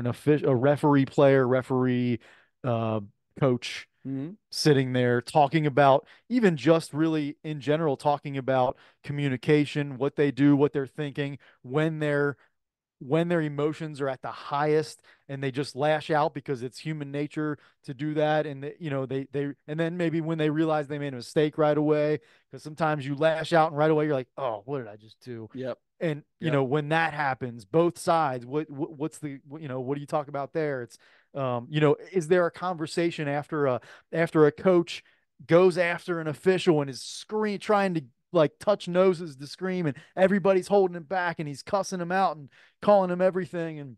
official, a referee, player, referee, uh coach Mhm. sitting there talking about, even just really in general, talking about communication, what they do, what they're thinking when their emotions are at the highest and they just lash out because it's human nature to do that. And they and then maybe when they realize they made a mistake right away, because sometimes you lash out and right away you're like, oh, what did I just do? Yep. And Yep. when that happens, both sides, what's the what do you talk about there? It's is there a conversation after a coach goes after an official and is trying to like touch noses to scream, and everybody's holding him back and he's cussing him out and calling him everything, and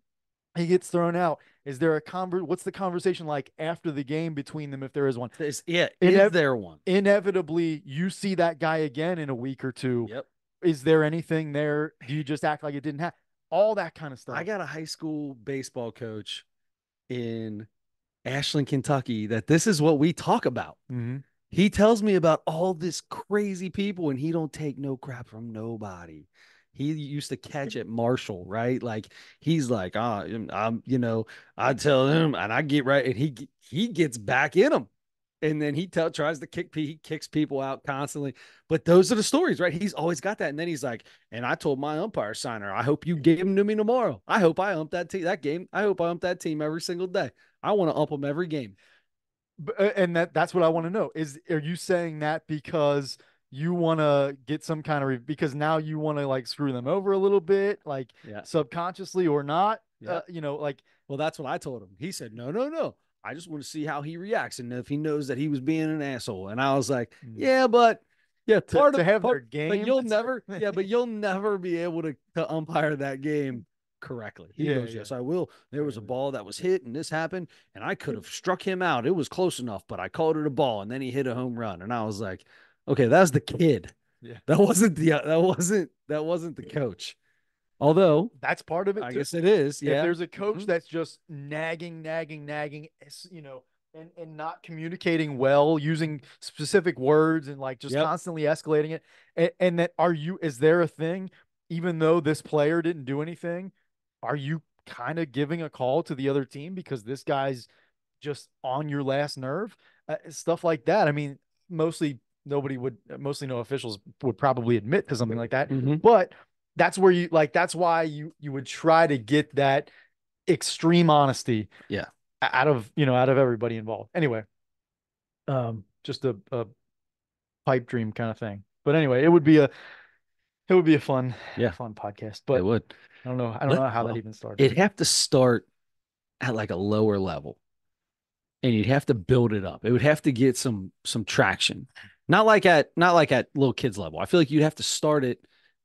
he gets thrown out? Is there what's the conversation like after the game between them, if there is one? Yeah. Is Inev- there one? Inevitably you see that guy again in a week or two. Yep. Is there anything there? Do you just act like it didn't happen? All that kind of I stuff. got a high school baseball coach in Ashland, Kentucky, that this is what we talk about. Mm-hmm. He tells me about all this crazy people and he don't take no crap from nobody. He used to catch at Marshall, right? Like he's like, I tell him and I get right and he gets back in him. And then tries to he kicks people out constantly. But those are the stories, right? He's always got that. And then he's like, and I told my umpire signer, I hope you give him to me tomorrow. I hope I ump that game. I hope I ump that team every single day. I want to ump them every game. And that's what I want to know. Are you saying that because you want to get some kind of because now you want to like screw them over a little bit, like Yeah. subconsciously or not? Yeah. Like Well, that's what I told him. He said, no, no, no. I just want to see how he reacts and if he knows that he was being an asshole. And I was like, yeah, but yeah, to have their but game. you'll never, yeah, but you'll never be able to umpire that game correctly. He Yeah, goes, yeah. yes, I will. There was a ball that was hit and this happened and I could have struck him out. It was close enough, but I called it a ball and then he hit a home run. And I was like, okay, that's the kid. Yeah. That wasn't the coach. Although That's part of it I too. guess it is. If Yeah. there's a coach Mhm. that's just nagging, and not communicating well, using specific words and like just Yep. constantly escalating it, and that is there a thing, even though this player didn't do anything, are you kind of giving a call to the other team because this guy's just on your last nerve? Stuff like that. I mean, mostly nobody would, mostly no officials would probably admit to something like that. Hmm. But that's where you like, that's why you would try to get that extreme honesty Yeah. out of, out of everybody involved. Anyway, just a pipe dream kind of thing. But anyway, it would be a Yeah. fun podcast. It But would. I don't know how that Well, even started. it'd have to start at like a lower level and you'd have to build it up. It would have to get some traction. Not like at little kids level. I feel like you'd have to start it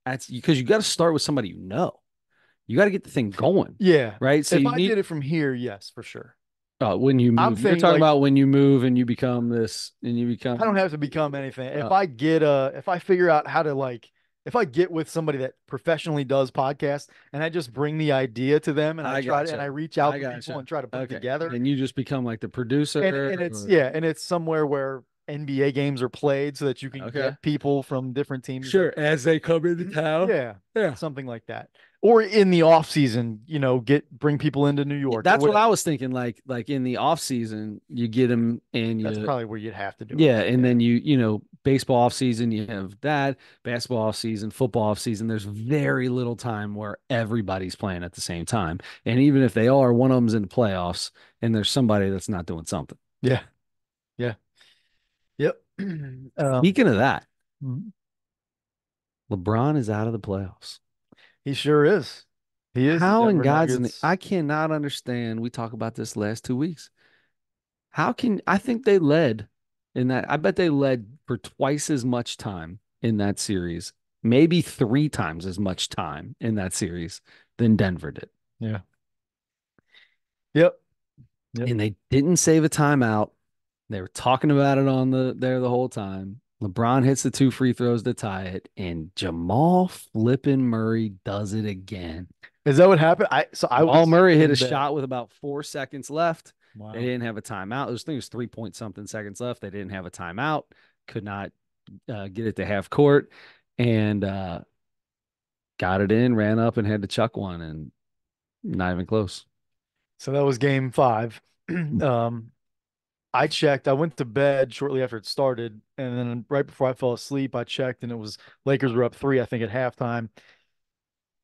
at because you got to start with somebody you know. You got to get the thing going, Yeah. right? So If you I did need it from here, yes, for sure. when you I'm move. You're thinking talking like about when you move and you become this and you I don't become have to become anything. uh, If I figure out how to like, if I get with somebody that professionally does podcasts and I just bring the idea to them and I I gotcha. reach out I to people gotcha. and try to put it Okay. together. And you just become like the And producer it's, or yeah, and it's somewhere where NBA games are played so that you can okay. get people from different teams that, Sure. As they come into town. yeah, Yeah. something like that. Or in the off season, bring people into New Yeah, York or that's what whatever. I was thinking. Like in the off season, you get them and That's you probably where you'd have to do it. yeah, and Yeah. then baseball off season, you have that, basketball off season, football off season. There's very little time where everybody's playing at the same time. And even if they are, one of them's in the playoffs and there's somebody that's not doing something. Yeah. Yeah. Yep. Speaking of that, Mhm. LeBron is out of the playoffs. He sure is. He is. The How in Denver God's name? Nuggets. I cannot understand. We talk about this last 2 weeks. How can I think they led in that? I bet they led for twice as much time in that series, maybe three times as much time in that series than Denver did. Yeah. Yep. Yep. And they didn't save a timeout. They were talking about it on the whole time. LeBron hits the two free throws to tie it, and Jamal flipping Murray does it again. Is that what happened? I Jamal was Murray hit a in bed. shot with about 4 seconds left. They Wow. didn't have a timeout. I think it was 3 point something seconds left. They didn't have a timeout. Could not get it to half court, and got it in. Ran up and had to chuck one, and not even close. So that was game five. Um, I checked. I went to bed shortly after it started, and then right before I fell asleep, I checked, and it was Lakers were up three, I think, at halftime.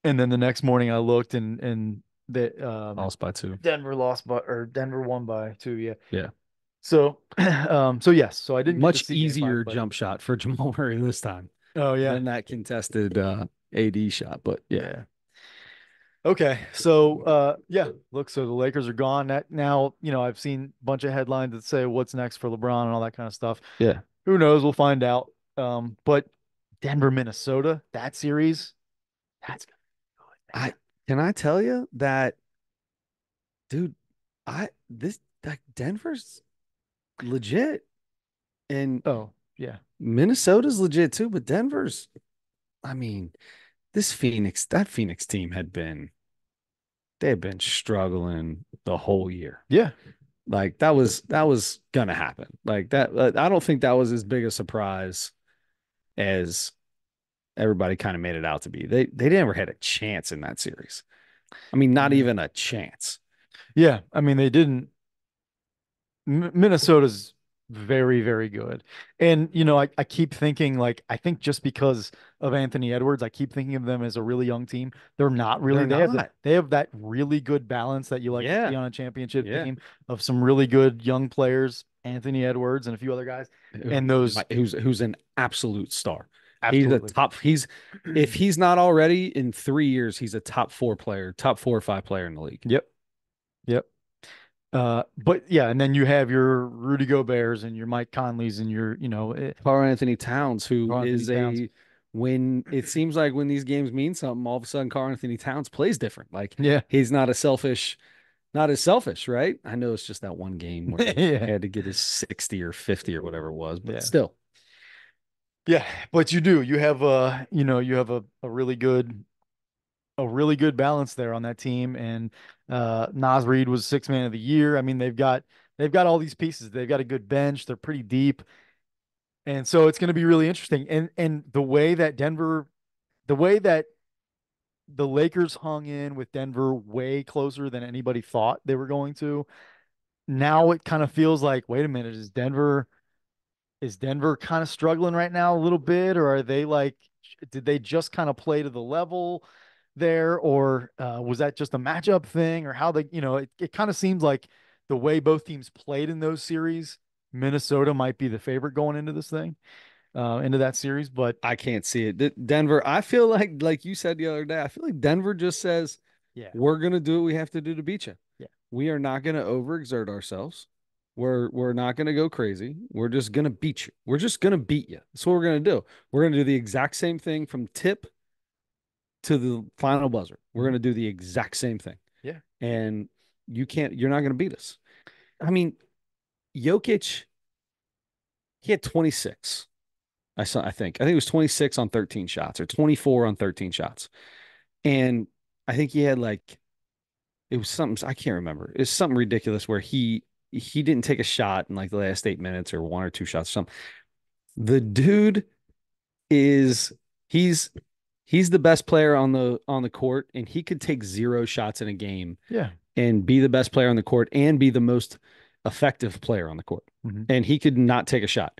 And then the next morning, I looked, and the Lost by two. Denver won by two. Yeah. Yeah, So, so yes. So I didn't get to much see game easier five, but jump shot for Jamal Murray this time oh yeah, than that contested AD shot. But yeah, yeah. Okay. So yeah, look, so the Lakers are gone. That now, I've seen a bunch of headlines that say what's next for LeBron and all that kind of stuff. yeah. Who knows? We'll find out. But Denver, Minnesota, that series, that's gonna be good, I man. can I tell you that, dude. I this like Denver's legit and Oh, yeah. Minnesota's legit too, but Denver's. I mean, that Phoenix team they had been struggling the whole year. Yeah. Like that was gonna happen. Like that, I don't think that was as big a surprise as everybody kind of made it out to be. They never had a chance in that series. I mean, not Yeah. even a chance. Yeah. I mean, they didn't Minnesota's very, very good. And, I keep thinking, like, I think just because of Anthony Edwards, I keep thinking of them as a really young team. They're not really. They're not. They have that really good balance that you like to see Yeah, on a championship yeah. team of some really good young players, Anthony Edwards and a few other guys. And those Who's an absolute star. He's a absolutely. top. He's if he's not already in 3 years, he's a top four player, top 4 or 5 player in the league. Yep. Yep. But yeah, and then you have your Rudy Gobert's and your Mike Conley's and your, Karl Anthony Towns, who Karl Anthony is Towns. when it seems like when these games mean something, all of a sudden Karl Anthony Towns plays different. Like Yeah. he's not as selfish, right? I know it's just that one game where he Yeah. had to get his 60 or 50 or whatever it was, but Yeah. still. Yeah, but you do. You have a really good balance there on that team. And Nas Reed was six man of the year. I mean, they've got all these pieces. They've got a good bench. They're pretty deep. And so it's going to be really interesting. And the way that the Lakers hung in with Denver way closer than anybody thought they were going to. Now it kind of feels like, wait a minute, is Denver kind of struggling right now a little bit, or are they like, did they just kind of play to the level there, or was that just a matchup thing, or how they, it kind of seems like the way both teams played in those series, Minnesota might be the favorite going into this thing, into that series, but I can't see it. Denver, I feel like you said the other day, I feel like Denver just says, yeah, we're gonna do what we have to do to beat you. yeah, We are not gonna overexert ourselves. We're not gonna go crazy. We're just gonna beat you. We're just gonna beat you. That's what we're gonna do. We're gonna do the exact same thing from tip to the final buzzer. We're mhm, gonna do the exact same thing. yeah, And you're not gonna beat us. I mean, Jokic, he had 26. I think it was 26 on 13 shots or 24 on 13 shots. And I think he had like it was something I can't remember. It's something ridiculous where he didn't take a shot in like the last 8 minutes or one or two shots or something. The dude is he's he's the best player on the court and he could take zero shots in a game yeah, and be the best player on the court and be the most effective player on the court. mhm, And he could not take a shot.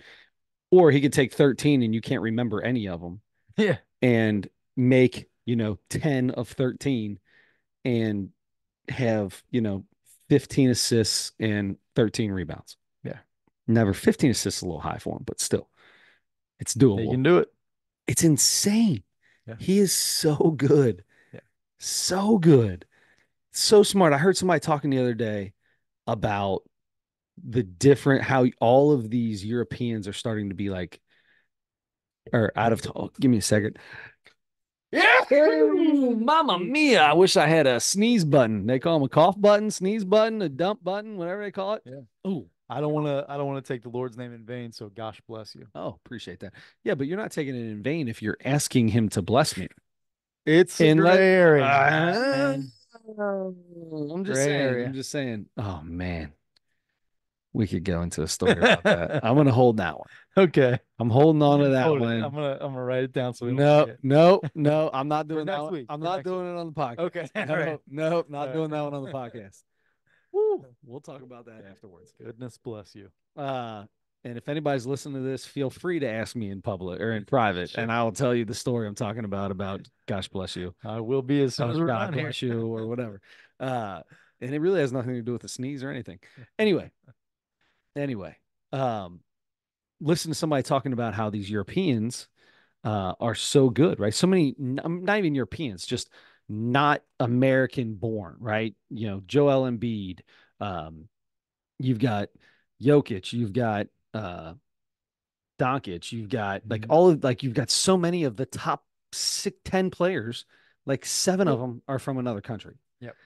Or he could take 13 and you can't remember any of them yeah, and make, 10 of 13 and have, 15 assists and 13 rebounds. yeah. Never 15 assists is a little high for him, but still, it's They doable. can do it. It's insane. Yeah, He is so good. yeah. So good. So smart. I heard somebody talking the other day about the different how all of these Europeans are starting to be like or out of oh, give me a second. Yeah, Mamma mia. I wish I had a sneeze button. They call them a cough button, sneeze button, a dump button, whatever they call it. Yeah. Oh, I don't want to take the Lord's name in vain, so gosh bless you. oh, appreciate that. Yeah, but you're not taking it in vain if you're asking him to bless me. It's a And gray let area, uh, man. I'm just Gray saying, I'm area. just saying. Oh man, we could go into a story about that. I'm gonna hold that one. Okay. I'm holding on to that Hold it. I'm one. gonna I'm gonna write it down so we don't No, forget. no, no. I'm not For doing that next one. week. I'm For not next week. doing it on the podcast. Okay. All right. No, no, All not right. doing that one on the podcast. Woo. We'll talk about that afterwards. Goodness bless you. Uh, and if anybody's listening to this, feel free to ask me in public or in private, Sure. and I will tell you the story I'm talking about gosh bless you, I will be as soon as we're God done here. bless you, or whatever. Uh, and it really has nothing to do with the sneeze or anything. Anyway, anyway, um, listen to somebody talking about how these Europeans are so good, right? So many, not even Europeans, just not American born, right? Joel Embiid. Um, you've got Jokic. You've got Doncic. You've got like Mhm. all of like you've got so many of the top 10 players. Like seven of them are from another country, Yep.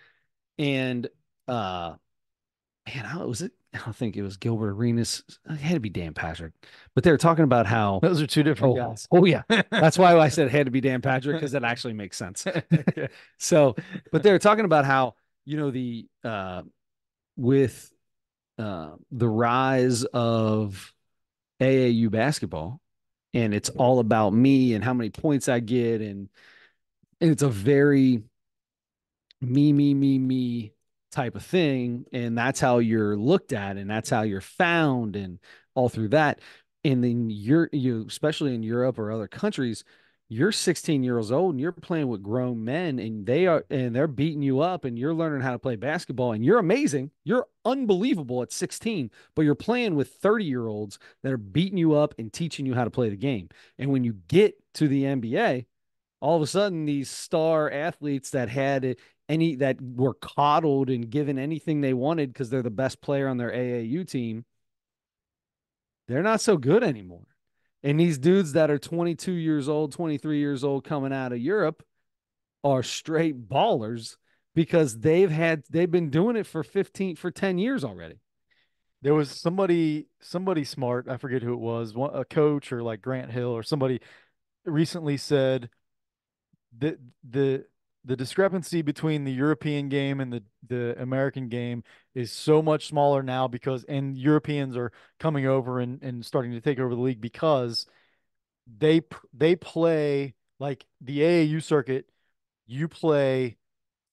and uh, man, how was it? I don't think it was Gilbert Arenas. It had to be Dan Patrick, but they were talking about how Those are two different oh, guys. oh yeah. That's why I said it had to be Dan Patrick because it actually makes sense. Okay. So, but they were talking about how, the with the rise of AAU basketball and it's all about me and how many points I get and it's a very me type of thing. And that's how you're looked at and that's how you're found and all through that. And then especially in Europe or other countries, you're 16 years old and you're playing with grown men and they're beating you up and you're learning how to play basketball and you're amazing. You're unbelievable at 16, but you're playing with 30-year-olds that are beating you up and teaching you how to play the game. And when you get to the NBA, all of a sudden these star athletes that were coddled and given anything they wanted because they're the best player on their AAU team, they're not so good anymore. And these dudes that are 22 years old, 23 years old coming out of Europe are straight ballers because they've been doing it for 10 years already. There was somebody smart, I forget who it was, a coach or like Grant Hill or somebody recently said that the discrepancy between the European game and the American game is so much smaller now because and Europeans are coming over and starting to take over the league because they play like the AAU circuit, you play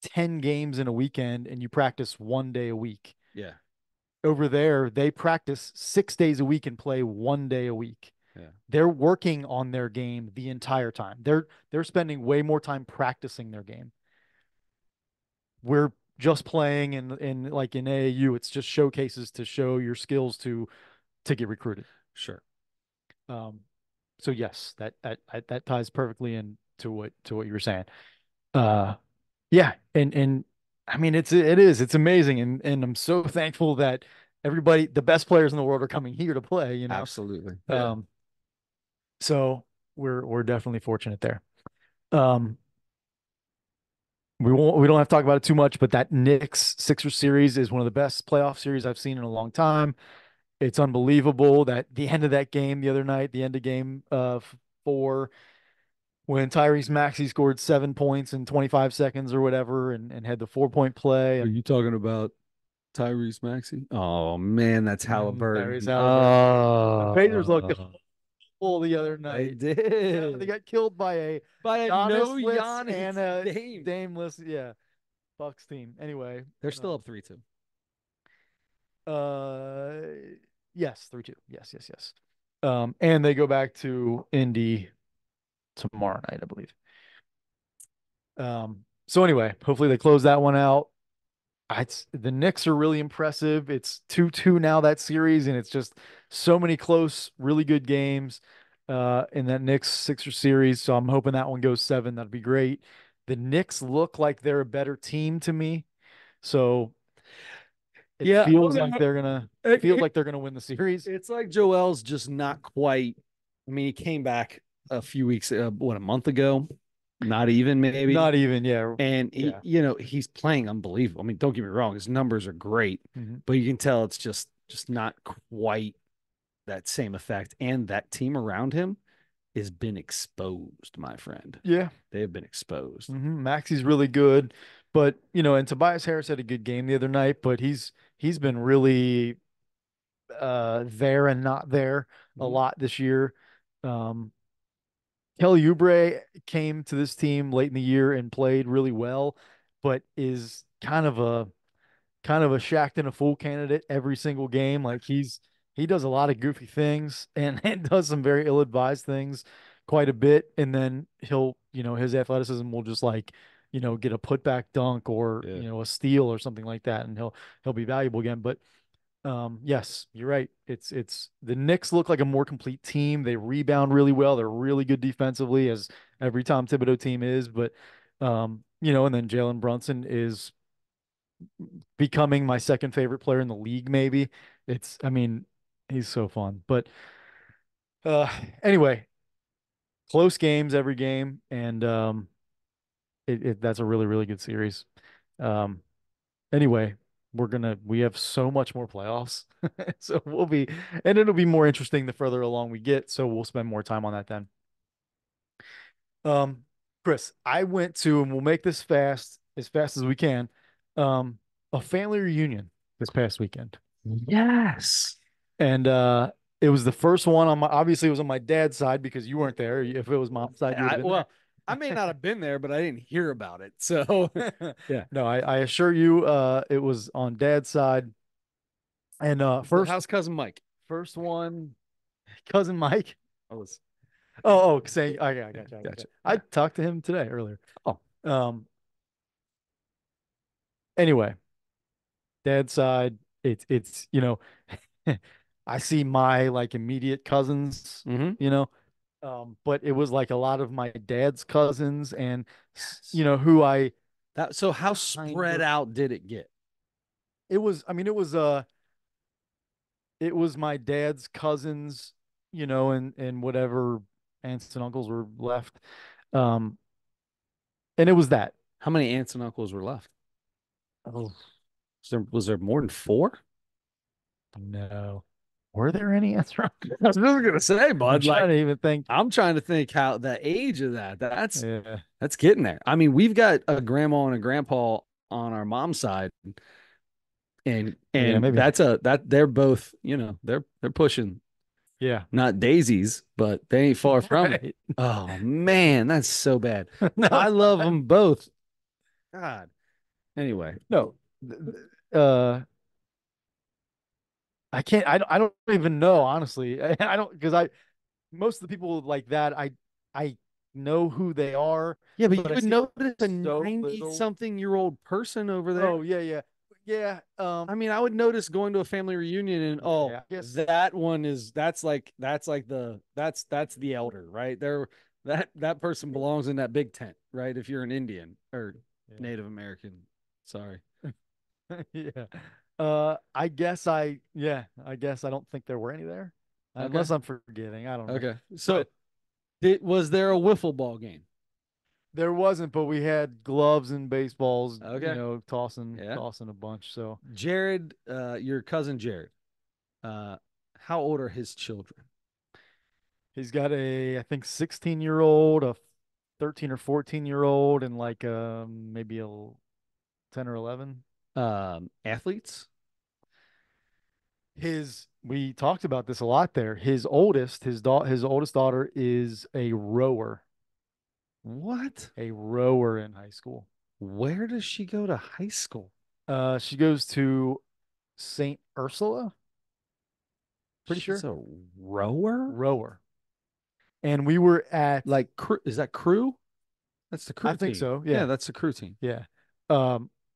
10 games in a weekend and you practice 1 day a week. Yeah. over there, they practice 6 days a week and play 1 day a week. Yeah. They're working on their game the entire time. They're spending way more time practicing their game. We're just playing in like in AAU, it's just showcases to show your skills to get recruited. Sure. Um, so yes, that ties perfectly into what you were saying. Uh, yeah, and I mean it's amazing, and I'm so thankful that everybody, the best players in the world, are coming here to play. Absolutely. Yeah. Um, so we're definitely fortunate there. Um, we don't have to talk about it too much, but that Knicks Sixers series is one of the best playoff series I've seen in a long time. It's unbelievable that the end of that game the other night, the end of game four, when Tyrese Maxey scored 7 points in 25 seconds or whatever, and had the 4 point play, Are and you talking about Tyrese Maxey? Oh man, that's Tyrese Halliburton. Halliburton. The Pacers looked Oh, awful the other they night. Yeah, they did. got killed by a By a no Giannis-less Giannis and a Dame. Dameless, yeah, Bucks team. Anyway, They're still up 3-2. uh, yes, 3-2. Yes, yes, yes. And they go back to Indy tomorrow night, I believe. So anyway, hopefully they close that one out. The Knicks are really impressive. It's 2-2 now, that series, and it's just so many close, really good games in that Knicks Sixer series. So I'm hoping that one goes seven. That'd be great. The Knicks look like they're a better team to me. So it Yeah, feels like they're gonna it- feels it- like they're gonna win the series. it's like Joel's just not quite. I mean, he came back a few weeks, what, a month ago? Not even maybe. Not even, yeah. And he, Yeah. he's playing unbelievable. I mean, don't get me wrong, his numbers are great, Mhm. but you can tell it's just not quite that same effect. And that team around him has been exposed, my friend. Yeah. They have been exposed. Maxey's really good, but and Tobias Harris had a good game the other night, but he's been really there and not there a Mhm. lot this year. Um, Kelly Oubre came to this team late in the year and played really well, but is kind of a shacked and a fool candidate every single game. Like he does a lot of goofy things and does some very ill-advised things quite a bit, and then his athleticism will just like get a putback dunk or Yeah. a steal or something like that, and he'll be valuable again. But yes, you're right. It's the Knicks look like a more complete team. They rebound really well. They're really good defensively, as every Tom Thibodeau team is. But and then Jalen Brunson is becoming my second favorite player in the league. Maybe I mean, he's so fun. But uh, anyway, close games every game, and that's a really really good series. Um, anyway, we have so much more playoffs. So and it'll be more interesting the further along we get. So we'll spend more time on that then. Um, Chris, I went to, and we'll make this as fast as we can, um, a family reunion this past weekend. Yes. And it was the first one obviously it was on my dad's side because you weren't there. If it was mom's side, you would have been Well, I may not have been there, but I didn't hear about it. So, there. yeah. No, I assure you, it was on dad's side. And How's cousin Mike? first one, cousin Mike. I was Saying, I got you. gotcha. I Yeah. talked to him today earlier. Oh, Um, anyway, dad's side, it's I see my like immediate cousins, mm-hmm. you know, but it was like a lot of my dad's cousins and Yes. who I So how kind spread of out did it get? it was I mean it was my dad's cousins, and whatever aunts and uncles were left. Um, and it was that. How many aunts and uncles were left? Oh Was there more than four? no. Were there any aunts or uncles? I was just gonna say, I'm bud. trying Like, to even think. I'm trying to think how the age of that. That's Yeah. that's getting there. I mean, we've got a grandma and a grandpa on our mom's side, and Yeah, and maybe. that they're both, they're pushing Yeah. not daisies, but they ain't far from it. Right. Oh man, that's so bad. No, I it's love not. them both. God. Anyway, No. Uh, I can't. I don't even know honestly. I don't because I most of the people like that I know who they are, Yeah, but but you I would see notice a so 90 little. something year old person over there. Oh yeah, yeah, yeah. I mean, I would notice going to a family reunion and oh, Yeah. I guess. that one is that's like that's the elder, right? There that person belongs in that big tent, right? If you're an Indian or Yeah. Native American. Sorry. Yeah. I guess I don't think there were any there. Okay. Unless I'm forgetting. I don't know. Okay. So But was there a wiffle ball game? there wasn't, but we had gloves and baseballs, Okay. Yeah. tossing a bunch. So Jared, your cousin Jared, uh, how old are his children? he's got I think 16-year-old, a 13 or 14-year-old, and like maybe a 10 or 11. Athletes? We talked about this a lot there. His oldest daughter is What? a rower in high school. Where does she go to high school? She goes to St. Ursula, pretty She's sure. a rower? Rower. And we were at, Like crew, is that crew? That's the I crew think team. so. Yeah, Yeah. that's the crew team. Yeah.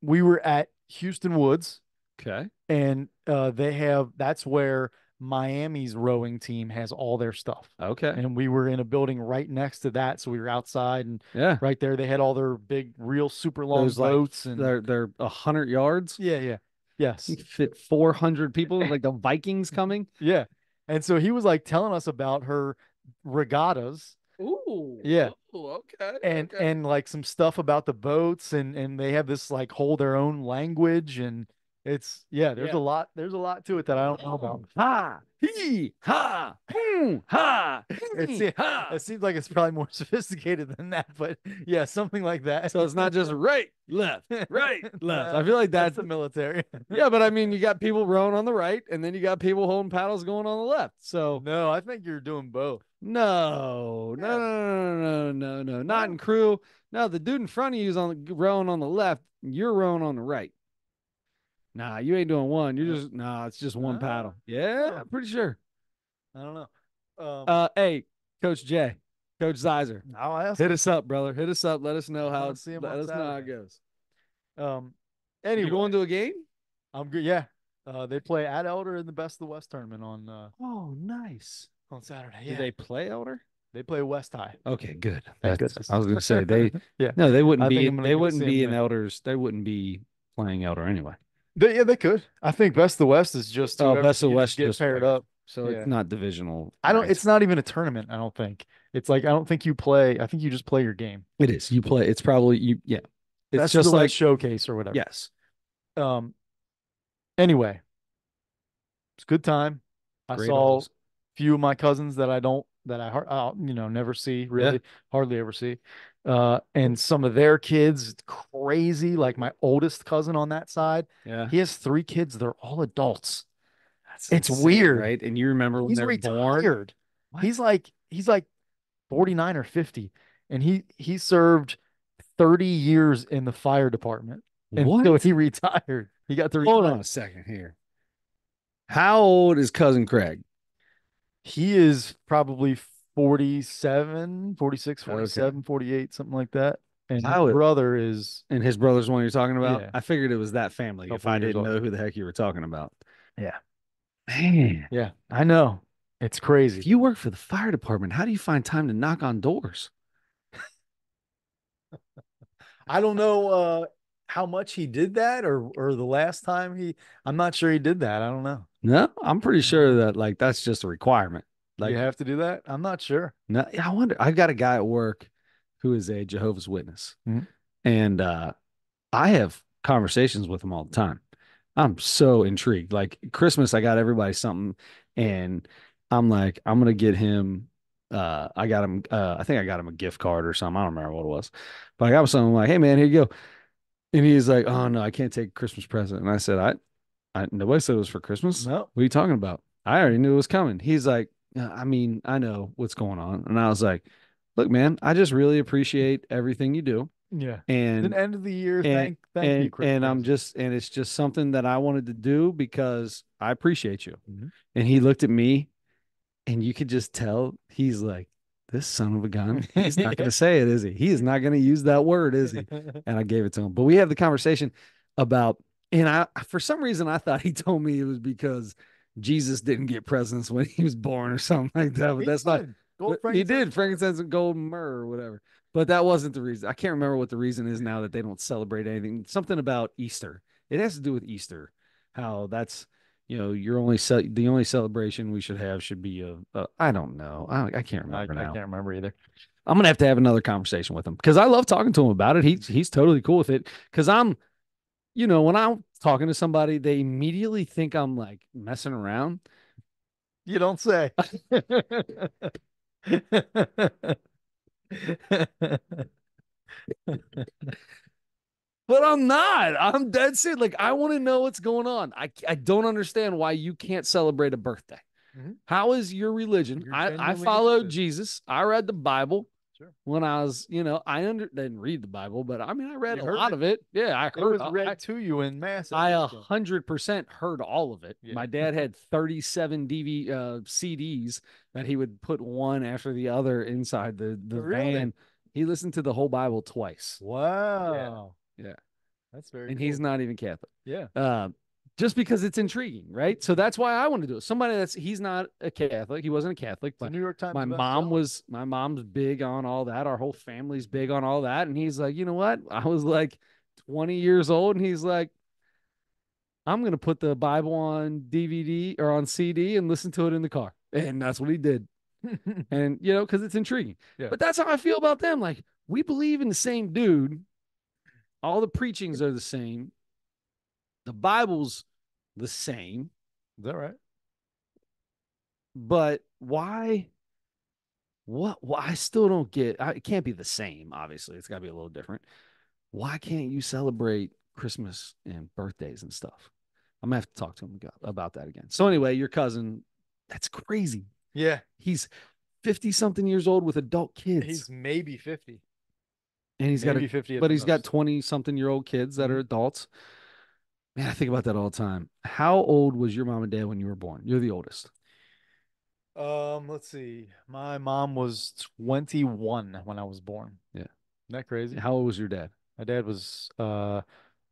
We were at Houston Woods, Okay. and that's where Miami's rowing team has all their stuff. Okay. And we were in a building right next to that, so we were outside, and Yeah. right there they had all their big, real super long Those like boats. And they're 100 yards. yeah, yeah, You yes, fit 400 people like the Vikings coming. yeah. And so he was like telling us about her regattas. Ooh. Yeah. Ooh, okay. Okay. And like some stuff about the boats, and they have this like hold their own language, and it's yeah, Yeah. there's a lot to it that I don't know about. Ha. He. Ha. Ha. It He. seems Ha. it seems like it's probably more sophisticated than that, but yeah, something like that. So it's not just right, left, right, left. I Nah, feel like that's that's the military. yeah, but I mean, you got people rowing on the right, and then you got people holding paddles going on the left. So No, I think you're doing both. no, no, Yeah. no, no, no, no, no, not in Well, crew. No, the dude in front of you is on the rowing on the left. You're rowing on the right. Nah, you ain't doing one. You're just nah. It's just one uh, paddle. Yeah, oh, I'm pretty sure. I don't know. Hey, Coach Jay, Coach Zizer, I'll ask hit him. us up, brother. Hit us up. I want to see him Let on us know how it Saturday. goes. Um, You anyway, going to a game? I'm good. Yeah. They play at Elder in the Best of the West tournament Oh, nice. on Saturday. Do Yeah. they play Elder? They play West High. Okay, good. Thank That's goodness. I was gonna say they Yeah. no, I think I'm gonna they go wouldn't see him be in win. Elders. They wouldn't be playing Elder anyway. Yeah, they could. I think Best of the West is just Oh, whoever Best of you just West get just paired pairs. up. So it's Yeah. not divisional I don't ranked. it's not even a tournament, I don't think. It's like I don't think you play. I think you just play your game. It is. You play it's probably you yeah. It's Best of the just West like showcase or whatever. yes. Um anyway, it's a good time. I Great saw a holes. few of my cousins that I never see Yeah. really, hardly ever see. And some of their kids, it's crazy. Like my oldest cousin on that side, Yeah. he has three kids. They're all adults. That's It's insane, weird. right? And you remember when He's they're born? retired. What? He's like 49 or 50, and he served 30 years in the fire department until What? he retired. He got to Hold on retire. a second here. How old is cousin Craig? He is probably 47, 46, Okay. 47, 48, something like that. And his How brother is, and his brother's the one you're talking about? yeah, I figured it was that family a if couple I years didn't know older. who the heck you were talking about. Yeah. Man, Yeah. I know. It's if crazy. you work for the fire department, how do you find time to knock on doors? I don't know how much he did that, or the last time I'm not sure he did that. I don't know. No, I'm pretty I don't sure know. that like that's just a requirement. You Like, have to do that? I'm not sure. no, I wonder. I've got a guy at work who is a Jehovah's Witness, Mhm. and I have conversations with him all the time. I'm so intrigued. Like Christmas, I got everybody something, and I'm like, I'm gonna get him. I got him. I think I got him a gift card or something. I don't remember what it was, but I got him something like, "Hey man, here you go." And he's like, "Oh no, I can't take a Christmas present." And I said, I nobody said it was for Christmas. No. What are you talking about? I already knew it was coming." He's like, "Yeah, I mean, I know what's going on." And I was like, "Look, man, I just really appreciate everything you do. Yeah. Then And end of the year, and thank me I'm present. just, and it's just something that I wanted to do because I appreciate you. Mhm. And he looked at me, and you could just tell he's like, this son of a gun. He's not going Yeah. to say it, is he? He is not going to use that word, is he? And I gave it to him. But we have the conversation about, and I, for some reason, I thought he told me it was because Jesus didn't get presents when he was born or something like that. But He that's not, did. Gold, but he frankincense, did and myrrh. frankincense and gold and myrrh or whatever. But that wasn't the reason. I can't remember what the reason is now that they don't celebrate anything. Something about Easter. It has to do with Easter. How that's, you're only the only celebration we should have should be I don't know. I can't remember I now. can't remember either. I'm gonna have to have another conversation with him because I love talking to him about it. He's totally cool with it. Because when I'm talking to somebody, they immediately think I'm like messing around. You don't say. But I'm not. I'm dead serious. Like I want to know what's going on. I don't understand why you can't celebrate a birthday. Mhm. How is your religion? You're I genuinely followed interested. Jesus. I read the Bible Sure. when I was, didn't read the Bible, but I mean, I read You a heard lot it. of it. Yeah, It was read to you in mass I every a weekend. hundred percent heard all of it. Yeah. My dad had 37 CDs that he would put one after the other inside the Really? van. He listened to the whole Bible twice. Yeah, Wow. yeah, That's very and he's cool. not even Catholic. Yeah. Uh, just because it's intriguing, right? So that's why I want to do it. Somebody he's not a Catholic. He wasn't a Catholic, It's a but New York Times my mom bestseller. was. My mom's big on all that. Our whole family's big on all that. And he's like, you know what? I was like 20 years old, and he's like, I'm going to put the Bible on DVD or on CD and listen to it in the car. And that's what he did. And, because it's intriguing. Yeah. But that's how I feel about them. Like, we believe in the same dude. All the preachings are the same. The Bible's the same. Is that right? But why? What? Well, I still don't get. It can't be the same. Obviously, it's got to be a little different. Why can't you celebrate Christmas and birthdays and stuff? I'm gonna have to talk to him about that again. So anyway, your cousin, that's crazy. Yeah. He's 50 something years old with adult kids, He's maybe 50. and Maybe 50 at but the he's got most. 20 something year old kids that are Mhm. adults. Man, I think about that all the time. How old was your mom and dad when you were born? You're the oldest. Let's see. My mom was 21 when I was born. Yeah. Isn't that crazy? How old was your dad? My dad was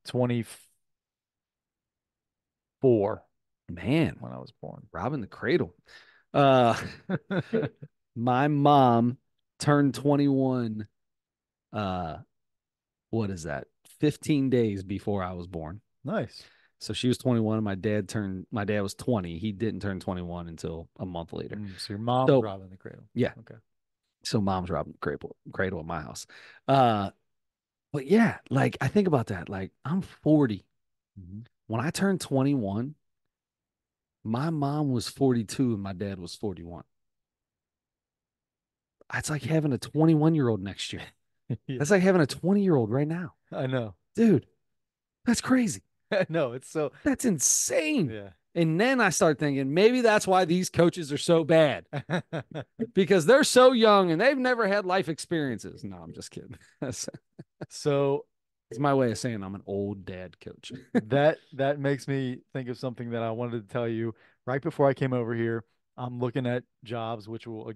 24 Man, when I was born. robbing the cradle. Uh, my mom turned 21. Uh, what is that? 15 days before I was born. Nice. So she was 21. My dad was 20. He didn't turn 21 until a month later. So your mom's So robbing the cradle. yeah. Okay. So mom's robbing the cradle at my house. Uh, but yeah, like I think about that. Like I'm 40. Mhm. When I turned 21, my mom was 42 and my dad was 41. It's like having a 21-year-old next year. Yeah, That's like having a 20-year-old right now. I know. Dude, that's crazy. I know. It's so, That's insane. yeah. And then I start thinking maybe that's why these coaches are so bad because they're so young and they've never had life experiences. No, I'm just kidding. That's So my way of saying I'm an old dad coach. that makes me think of something that I wanted to tell you right before I came over here. I'm looking at jobs, which will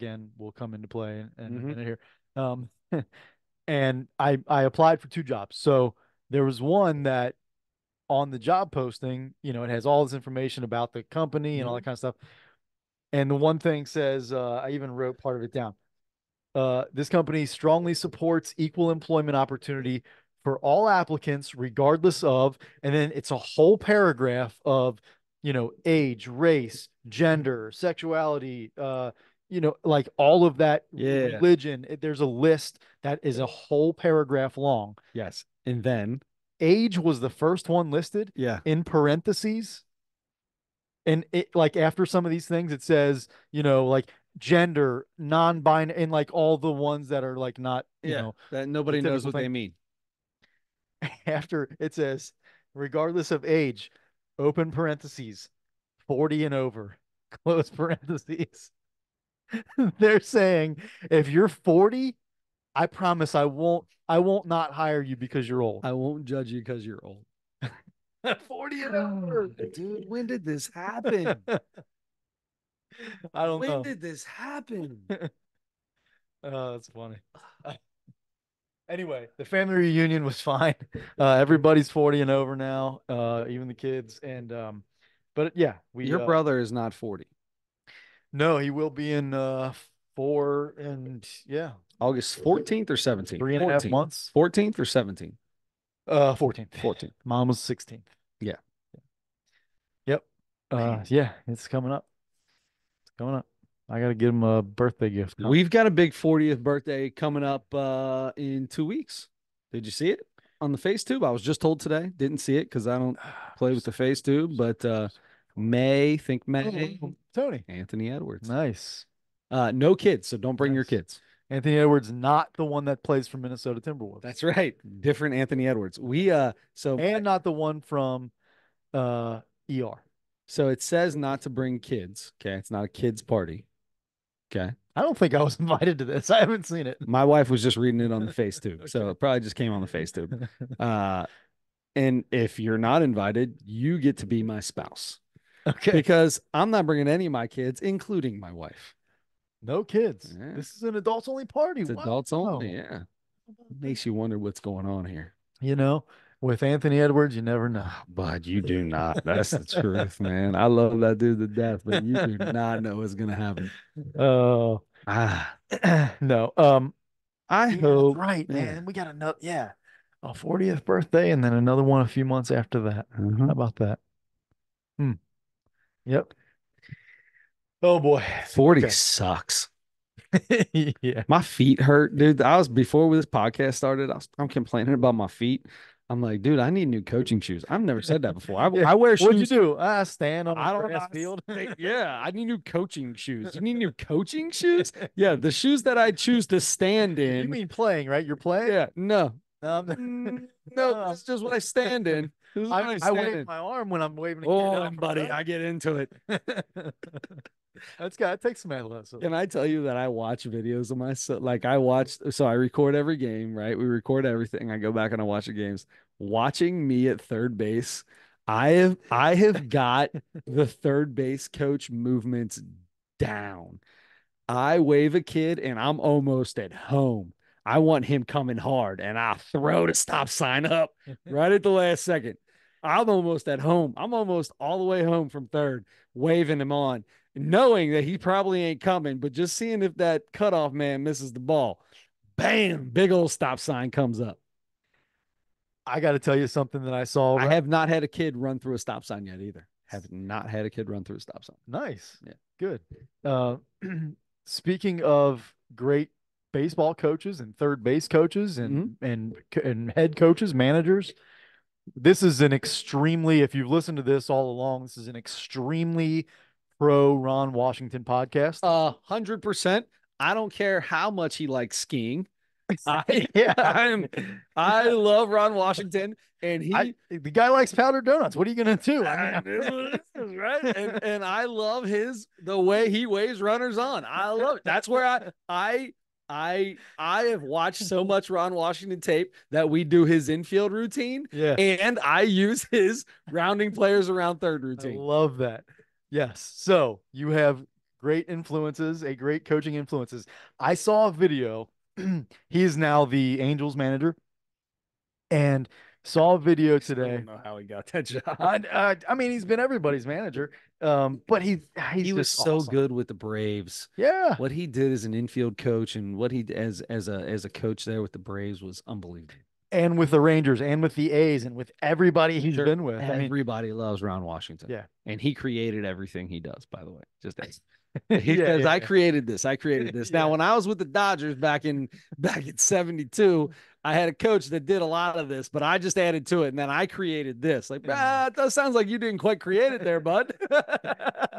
come into play in a Mm-hmm. minute here. Um, and I applied for two jobs. So there was one that on the job posting, it has all this information about the company and all Mm-hmm. that kind of stuff. And the one thing says, I even wrote part of it down. This company strongly supports equal employment opportunity for all applicants, regardless of, and then it's a whole paragraph of, age, race, gender, sexuality, like all of that, Yeah. religion. There's a list that is a whole paragraph long. Yes. And then, Age was the first one listed yeah. in parentheses. And it, like, after some of these things, it says, like gender, non-binary, and like all the ones that are like not, Yeah. That the nobody knows typical what they thing. mean. After it says, regardless of age, open parentheses, 40 and over, close parentheses. They're saying if you're 40 I promise I won't not hire you because you're old. I won't judge you because you're old. 40 and over. Dude, when did this happen? I don't When know. did this happen? Oh, that's funny. Anyway, the family reunion was fine. Everybody's 40 and over now, even the kids. And but yeah, we Your brother is not 40. no, he will be in 4 and yeah, August 14th or 17th? 14th. months. 14th or 17th? 14th. 14th. Mom was 16th. Yeah. Yep. Man. Yeah, it's coming up. It's coming up. I gotta get him a birthday gift, huh? We've got a big 40th birthday coming up in 2 weeks. Did you see it on the face tube? I was just told today. Didn't see it because I don't play with the face tube, but May, Tony. Anthony Edwards. Nice. No kids, so don't bring your Nice. kids. Anthony Edwards, not the one that plays for Minnesota Timberwolves. That's right. Different Anthony Edwards. And not the one from ER. So it says not to bring kids. Okay. It's not a kids party. Okay. I don't think I was invited to this. I haven't seen it. My wife was just reading it on the face tube. So it probably just came on the face tube. And if you're not invited, you get to be my spouse Okay. because I'm not bringing any of my kids, including my wife. No kids. Yeah. This is an adults only party. It's Wow. adults only. Yeah. Makes you wonder what's going on here. You know, with Anthony Edwards, you never know. But you do not. That's the truth, man. I love that dude to death, but you do not know what's gonna happen. Oh, Ah, no. I Yeah, hope. right, Yeah. man. We got another, yeah, a 40th birthday and then another one a few months after that. How about that? Hmm. Yep. Oh boy. 40 Okay. sucks. Yeah. My feet hurt, dude. I was before this podcast started. I'm complaining about my feet. I'm like, dude, I need new coaching shoes. I've never said that before. Yeah. I wear What'd you shoes. do? I stand on I a don't grass know. field. Yeah, I need new coaching shoes. You need new coaching shoes? Yeah, the shoes that I choose to stand You in. mean playing, right? You're playing? Yeah, no. Um, No, that's just what I stand in. This is what I I stand wave in. my arm when I'm waving a kid Oh, out. buddy, I get into it. That takes some athleticism. Can I tell you that I watch videos of myself? Like I watch, so I record every game, right? We record everything. I go back and I watch the games. Watching me at third base, I have got the third base coach movements down. I wave a kid and I'm almost at home. I want him coming hard and I throw the stop sign up right at the last second. I'm almost at home. I'm almost all the way home from third, waving him on, knowing that he probably ain't coming, but just seeing if that cutoff man misses the ball. Bam, big old stop sign comes up. I got to tell you something that I saw. I have not had a kid run through a stop sign yet either. Have not had a kid run through a stop sign. Nice. Yeah. Good. Uh, speaking of great baseball coaches and third base coaches and head coaches, managers, this is an extremely, if you've listened to this all along, this is an extremely pro Ron Washington podcast. 100%. I don't care how much he likes skiing. Yeah. I love Ron Washington, and the guy likes powdered donuts. What are you gonna do? It is what it is, right? And I love the way he waves runners on. I love it. That's where I have watched so much Ron Washington tape that we do his infield routine, Yeah. and I use his rounding players around third I routine. love that. Yes. So you have great influences, a great coaching influences. I saw a video. He is now the Angels manager, and saw a video I today. don't know how he got that job. I mean, he's been everybody's manager, but he was just so awesome. good with the Braves. Yeah. What he did as an infield coach and what he as a coach there with the Braves was unbelievable. And with the Rangers and with the A's and with everybody he's been with. I mean, Everybody loves Ron Washington. yeah. And he created everything he does, by the way. Just as Yeah, says, yeah, I yeah. created this. I created this. Now, Yeah. when I was with the Dodgers back in 72, I had a coach that did a lot of this, but I just added to it. And then I created this. Like, that sounds like you didn't quite create it there, bud.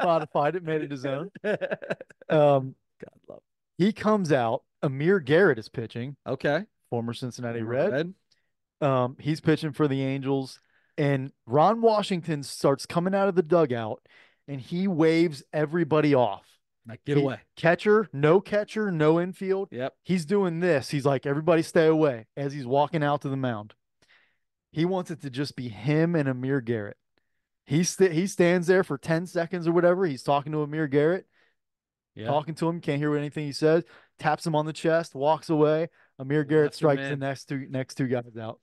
Modified it, made it his own. God love. He comes out. Amir Garrett is pitching, Okay. former Cincinnati Red. Red. He's pitching for the Angels, and Ron Washington starts coming out of the dugout, and he waves everybody off. Like, get away. Catcher, no infield. Yep. He's doing this. He's like, everybody stay away as he's walking out to the mound. He wants it to just be him and Amir Garrett. He stands there for 10 seconds or whatever. He's talking to Amir Garrett, Yeah. talking to him, can't hear anything he says, taps him on the chest, walks away. Amir Garrett Left him strikes the in. next two guys out.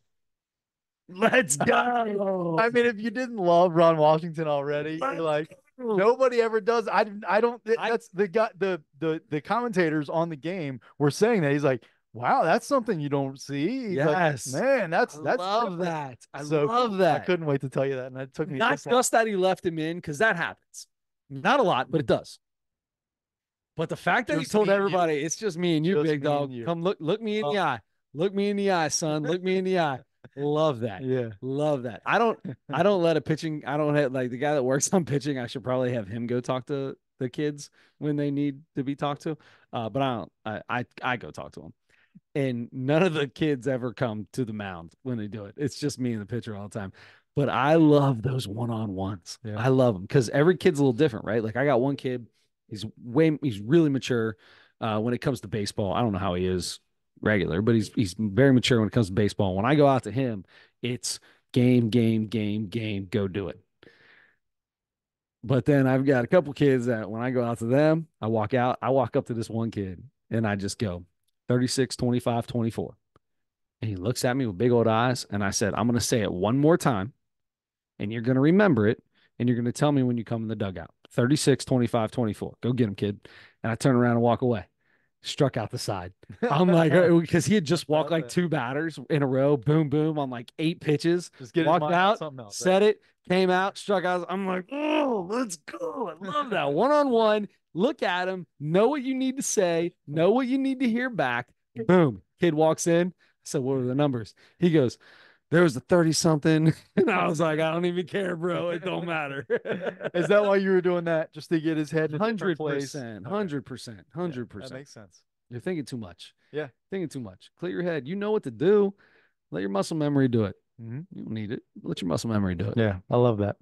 Let's go. I mean, if you didn't love Ron Washington already, you're like, nobody ever does. I don't. That's the guy. The commentators on the game were saying that he's like, wow, that's something you don't see. He's like, Yes. man, that's Love different. that. I So love I that. couldn't wait to tell you that, and it took me Not this long. just that he left him in, because that happens. Not a lot, but it does. But the fact that he Just told me and you. everybody, it's just me and you, Just big me and dog. you. Come look me in the Oh, eye. Look me in the eye, son. Look me in the eye. Love that. yeah. Love that. I don't let a pitching, I don't have like the guy that works on pitching. I should probably have him go talk to the kids when they need to be talked to. But I don't I go talk to them. And none of the kids ever come to the mound when they do it. It's just me and the pitcher all the time. But I love those one-on-ones. Yeah. I love them because every kid's a little different, right? Like I got one kid, he's really mature when it comes to baseball. I don't know how he is regular, but he's very mature when it comes to baseball. When I go out to him, it's game, game, game, game, go do it. But then I've got a couple kids that when I go out to them, I walk up to this one kid and I just go 36, 25, 24. And he looks at me with big old eyes. And I said, I'm going to say it one more time and you're going to remember it. And you're going to tell me when you come in the dugout 36, 25, 24. Go get him, kid. And I turn around and walk away. Struck out the side. I'm like, because he had just walked like two batters in a row, boom, boom, on like 8 pitches. Just get his Walked mind on out, something else, right? said it, came out, struck out. I'm like, oh, let's go. I love that. One on one. Look at him, know what you need to say, know what you need to hear back. Boom. Kid walks in. I said, what are the numbers? He goes, there was a 30 something. And I was like, I don't even care, bro. It don't matter. Is that why you were doing that? Just to get his head in a different place? 100%, Okay. 100%, Yeah, that 100%. makes sense. You're thinking too much. Yeah. Thinking too much. Clear your head. You know what to do. Let your muscle memory do it. Mm-hmm. You don't need it. Let your muscle memory do it. Yeah, I love that.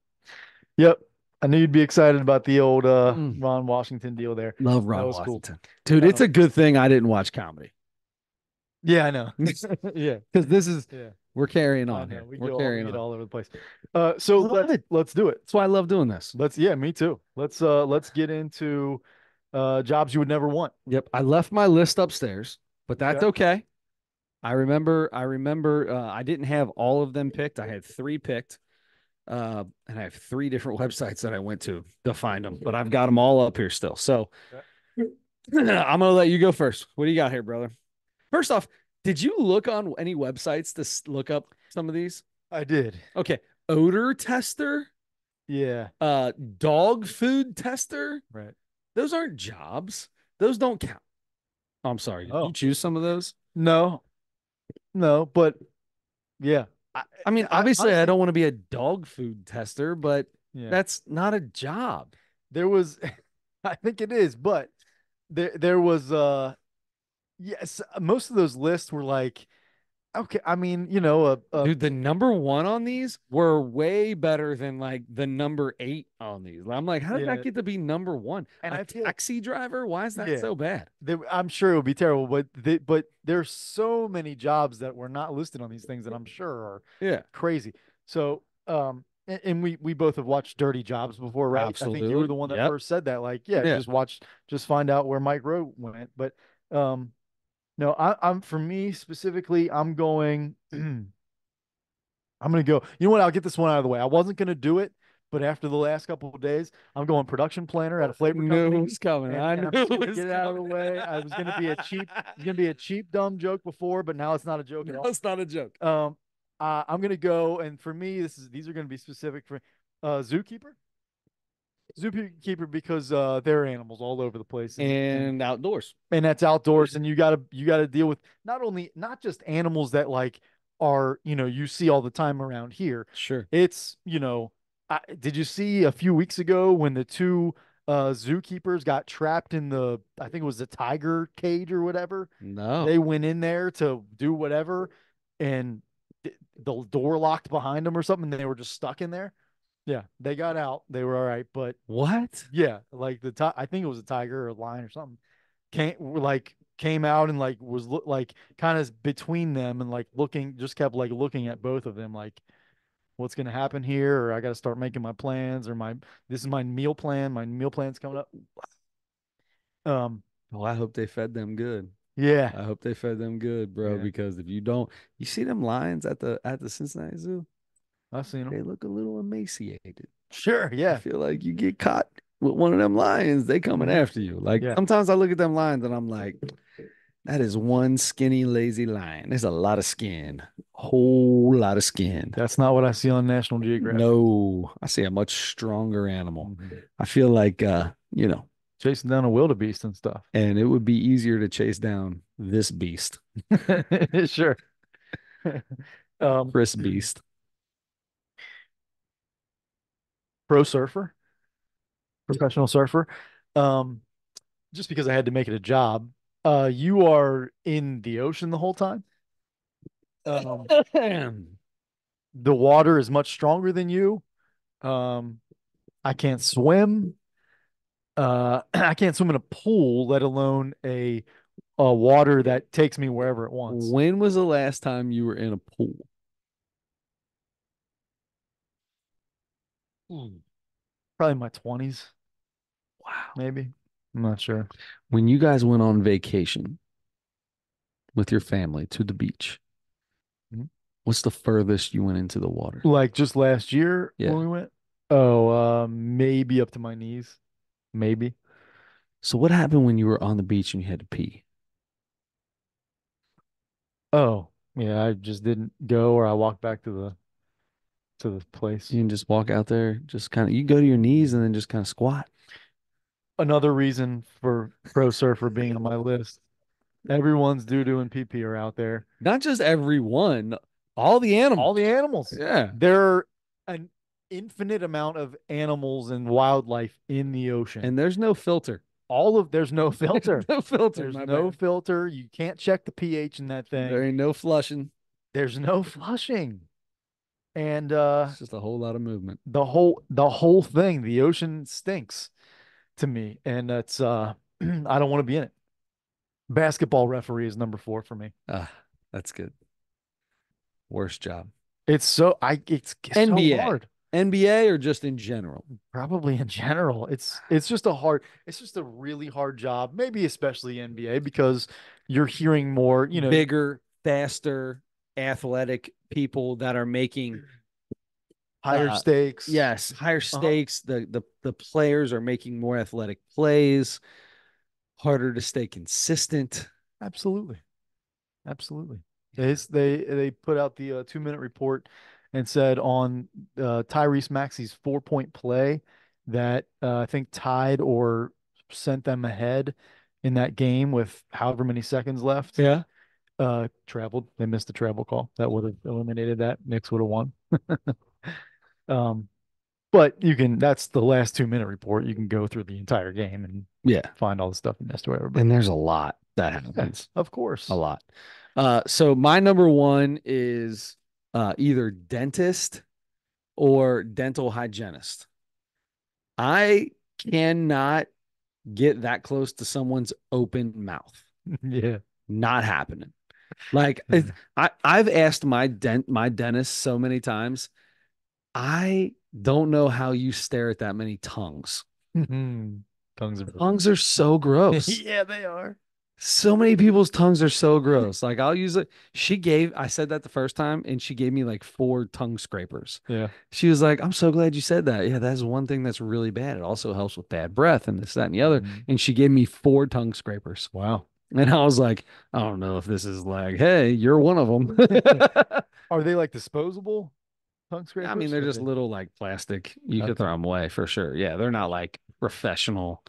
Yep. I knew you'd be excited about the old Mm. Ron Washington deal there. Love That Ron was cool. Washington. Dude, it's a good thing I didn't watch comedy. Yeah, I know. Yeah. Because this is Yeah. we're carrying I on know. here. We We're get carrying on. all over the place. So I love it. let's do it. That's why I love doing this. Yeah, me too. Let's get into jobs you would never want. Yep. I left my list upstairs, but that's Okay. okay. I remember I didn't have all of them picked. I had 3 picked. And I have 3 different websites that I went to find them, but I've got them all up here still. So I'm gonna let you go first. What do you got here, brother? First off, did you look on any websites to look up some of these? I did. Okay, odor tester, Yeah. dog food tester. Right. Those aren't jobs. Those don't count. Oh, I'm sorry. Did you Oh, choose some of those? no. No, but yeah. I mean, I obviously, I honestly, don't want to be a dog food tester, but yeah. that's not a job. There was I think it is, but there was yes, most of those lists were like okay, I mean, Dude, the number 1 on these were way better than like the number 8 on these. I'm like, how did yeah, that get to be number 1? and A I feel taxi driver? Why is that yeah, so bad? I'm sure it would be terrible, but there's so many jobs that were not listed on these things that I'm sure are Yeah, crazy. So, and we both have watched Dirty Jobs before, right? I think you were absolutely. the one that Yep. first said that. Like, yeah, Yeah. just find out where Mike Rowe went. But no, I'm for me specifically, I'm going. I'm gonna go. You know what? I'll get this one out of the way. I wasn't gonna do it, but after the last couple of days, I'm going production planner at a flavor Knew it company, was coming. and, I and knew I'm just it gonna was get it out of the coming. way. I was gonna be a cheap, it's gonna be a cheap dumb joke before, but now it's not a joke at all. That's not a joke. I'm gonna go, and for me, these are gonna be specific for zookeeper. Zookeeper because there are animals all over the place, And outdoors. and that's outdoors, and you gotta deal with not just animals that like are you see all the time around here. Sure. It's did you see a few weeks ago when the two zookeepers got trapped in I think it was the tiger cage or whatever? No. They went in there to do whatever, and the door locked behind them or something, and they were just stuck in there. Yeah, they got out. They were all right, but What? yeah, like I think it was a tiger or a lion or something. Came out and like was like kind of between them and like looking, just kept like looking at both of them, like what's gonna happen here, or I got to start making my plans, or my this is my meal plan. My meal plan's coming up. Um, Oh, I hope they fed them good. yeah, I hope they fed them good, bro, yeah, because if you don't, you see them lions at the Cincinnati Zoo, I've seen them. they look a little emaciated. Sure, I yeah, feel like you get caught with one of them lions, they coming hmm after you. Like yeah. sometimes I look at them lions and I'm like, that is one skinny, lazy lion. There's a lot of skin, whole lot of skin. That's not what I see on National Geographic. No, I see a much stronger animal. hmm I feel like Chasing down a wildebeest and stuff. and it would be easier to chase down this beast, Sure. Um, Chris Beast. pro surfer, professional surfer. Um, just because I had to make it a job. You are in the ocean the whole time. Um, the water is much stronger than you. Um, I can't swim. I can't swim in a pool, let alone a water that takes me wherever it wants. When was the last time you were in a pool? Hmm. Probably in my 20s, Wow. maybe. I'm not sure. When you guys went on vacation with your family to the beach, Mhm. what's the furthest you went into the water? Like just last year when Yeah. we went. Oh, maybe up to my knees. Maybe. So what happened when you were on the beach and you had to pee? Oh, yeah, I just didn't go, or I walked back to the place. You can just walk out there, just kind of you go to your knees and then just kind of squat. Another reason for pro surfer being on my list. Everyone's doo-doo and pee-pee are out there. Not just everyone, all the All animals. the animals. Yeah. There are an infinite amount of animals and wildlife in the ocean. And there's no filter. There's no There's filter. no filter, There's my no bad. filter. You can't check the pH in that There thing. ain't no flushing. There's no flushing. And It's just a whole lot of movement. the whole thing, the ocean stinks to me. And that's I don't want to be in it. Basketball referee is number 4 for me. Ah, that's good. Worst job. It's so NBA. hard. NBA or just in general? Probably in general. It's just a really hard job, maybe especially NBA because you're hearing more, Bigger, faster, athletic people that are making higher uh stakes. yes, higher Uh-huh. stakes. The players are making more athletic plays, harder to stay consistent. Absolutely. Absolutely. They put out the 2 minute report and said on Tyrese Maxey's 4 point play that I think tied or sent them ahead in that game with however many seconds left. Yeah. Traveled. They missed the travel call. That would have eliminated that. Knicks would have won. Um, but that's the last 2 minute report. You can go through the entire game and Yeah. find all the stuff you missed or whatever. But And there's a lot that yeah, happens. of A course. lot. So my number one is either dentist or dental hygienist. I cannot get that close to someone's open mouth. Yeah. Not happening. Like I've asked my dentist so many times. I don't know how you stare at that many tongues. Tongues of Tongues are so gross. yeah, they are. So many people's tongues are so gross. Like I'll use it. I said that the first time and she gave me like 4 tongue scrapers. Yeah. She was like, I'm so glad you said that. Yeah, that's one thing that's really bad. It also helps with bad breath and this, that, and the other. Mhm. And she gave me 4 tongue scrapers. Wow. And I was like, I don't know if this is like, hey, you're one of them. Are they like disposable tongue I mean, scrapers? they're Are just they? little like plastic. You could Okay. throw them away for sure. Yeah, they're not like professional,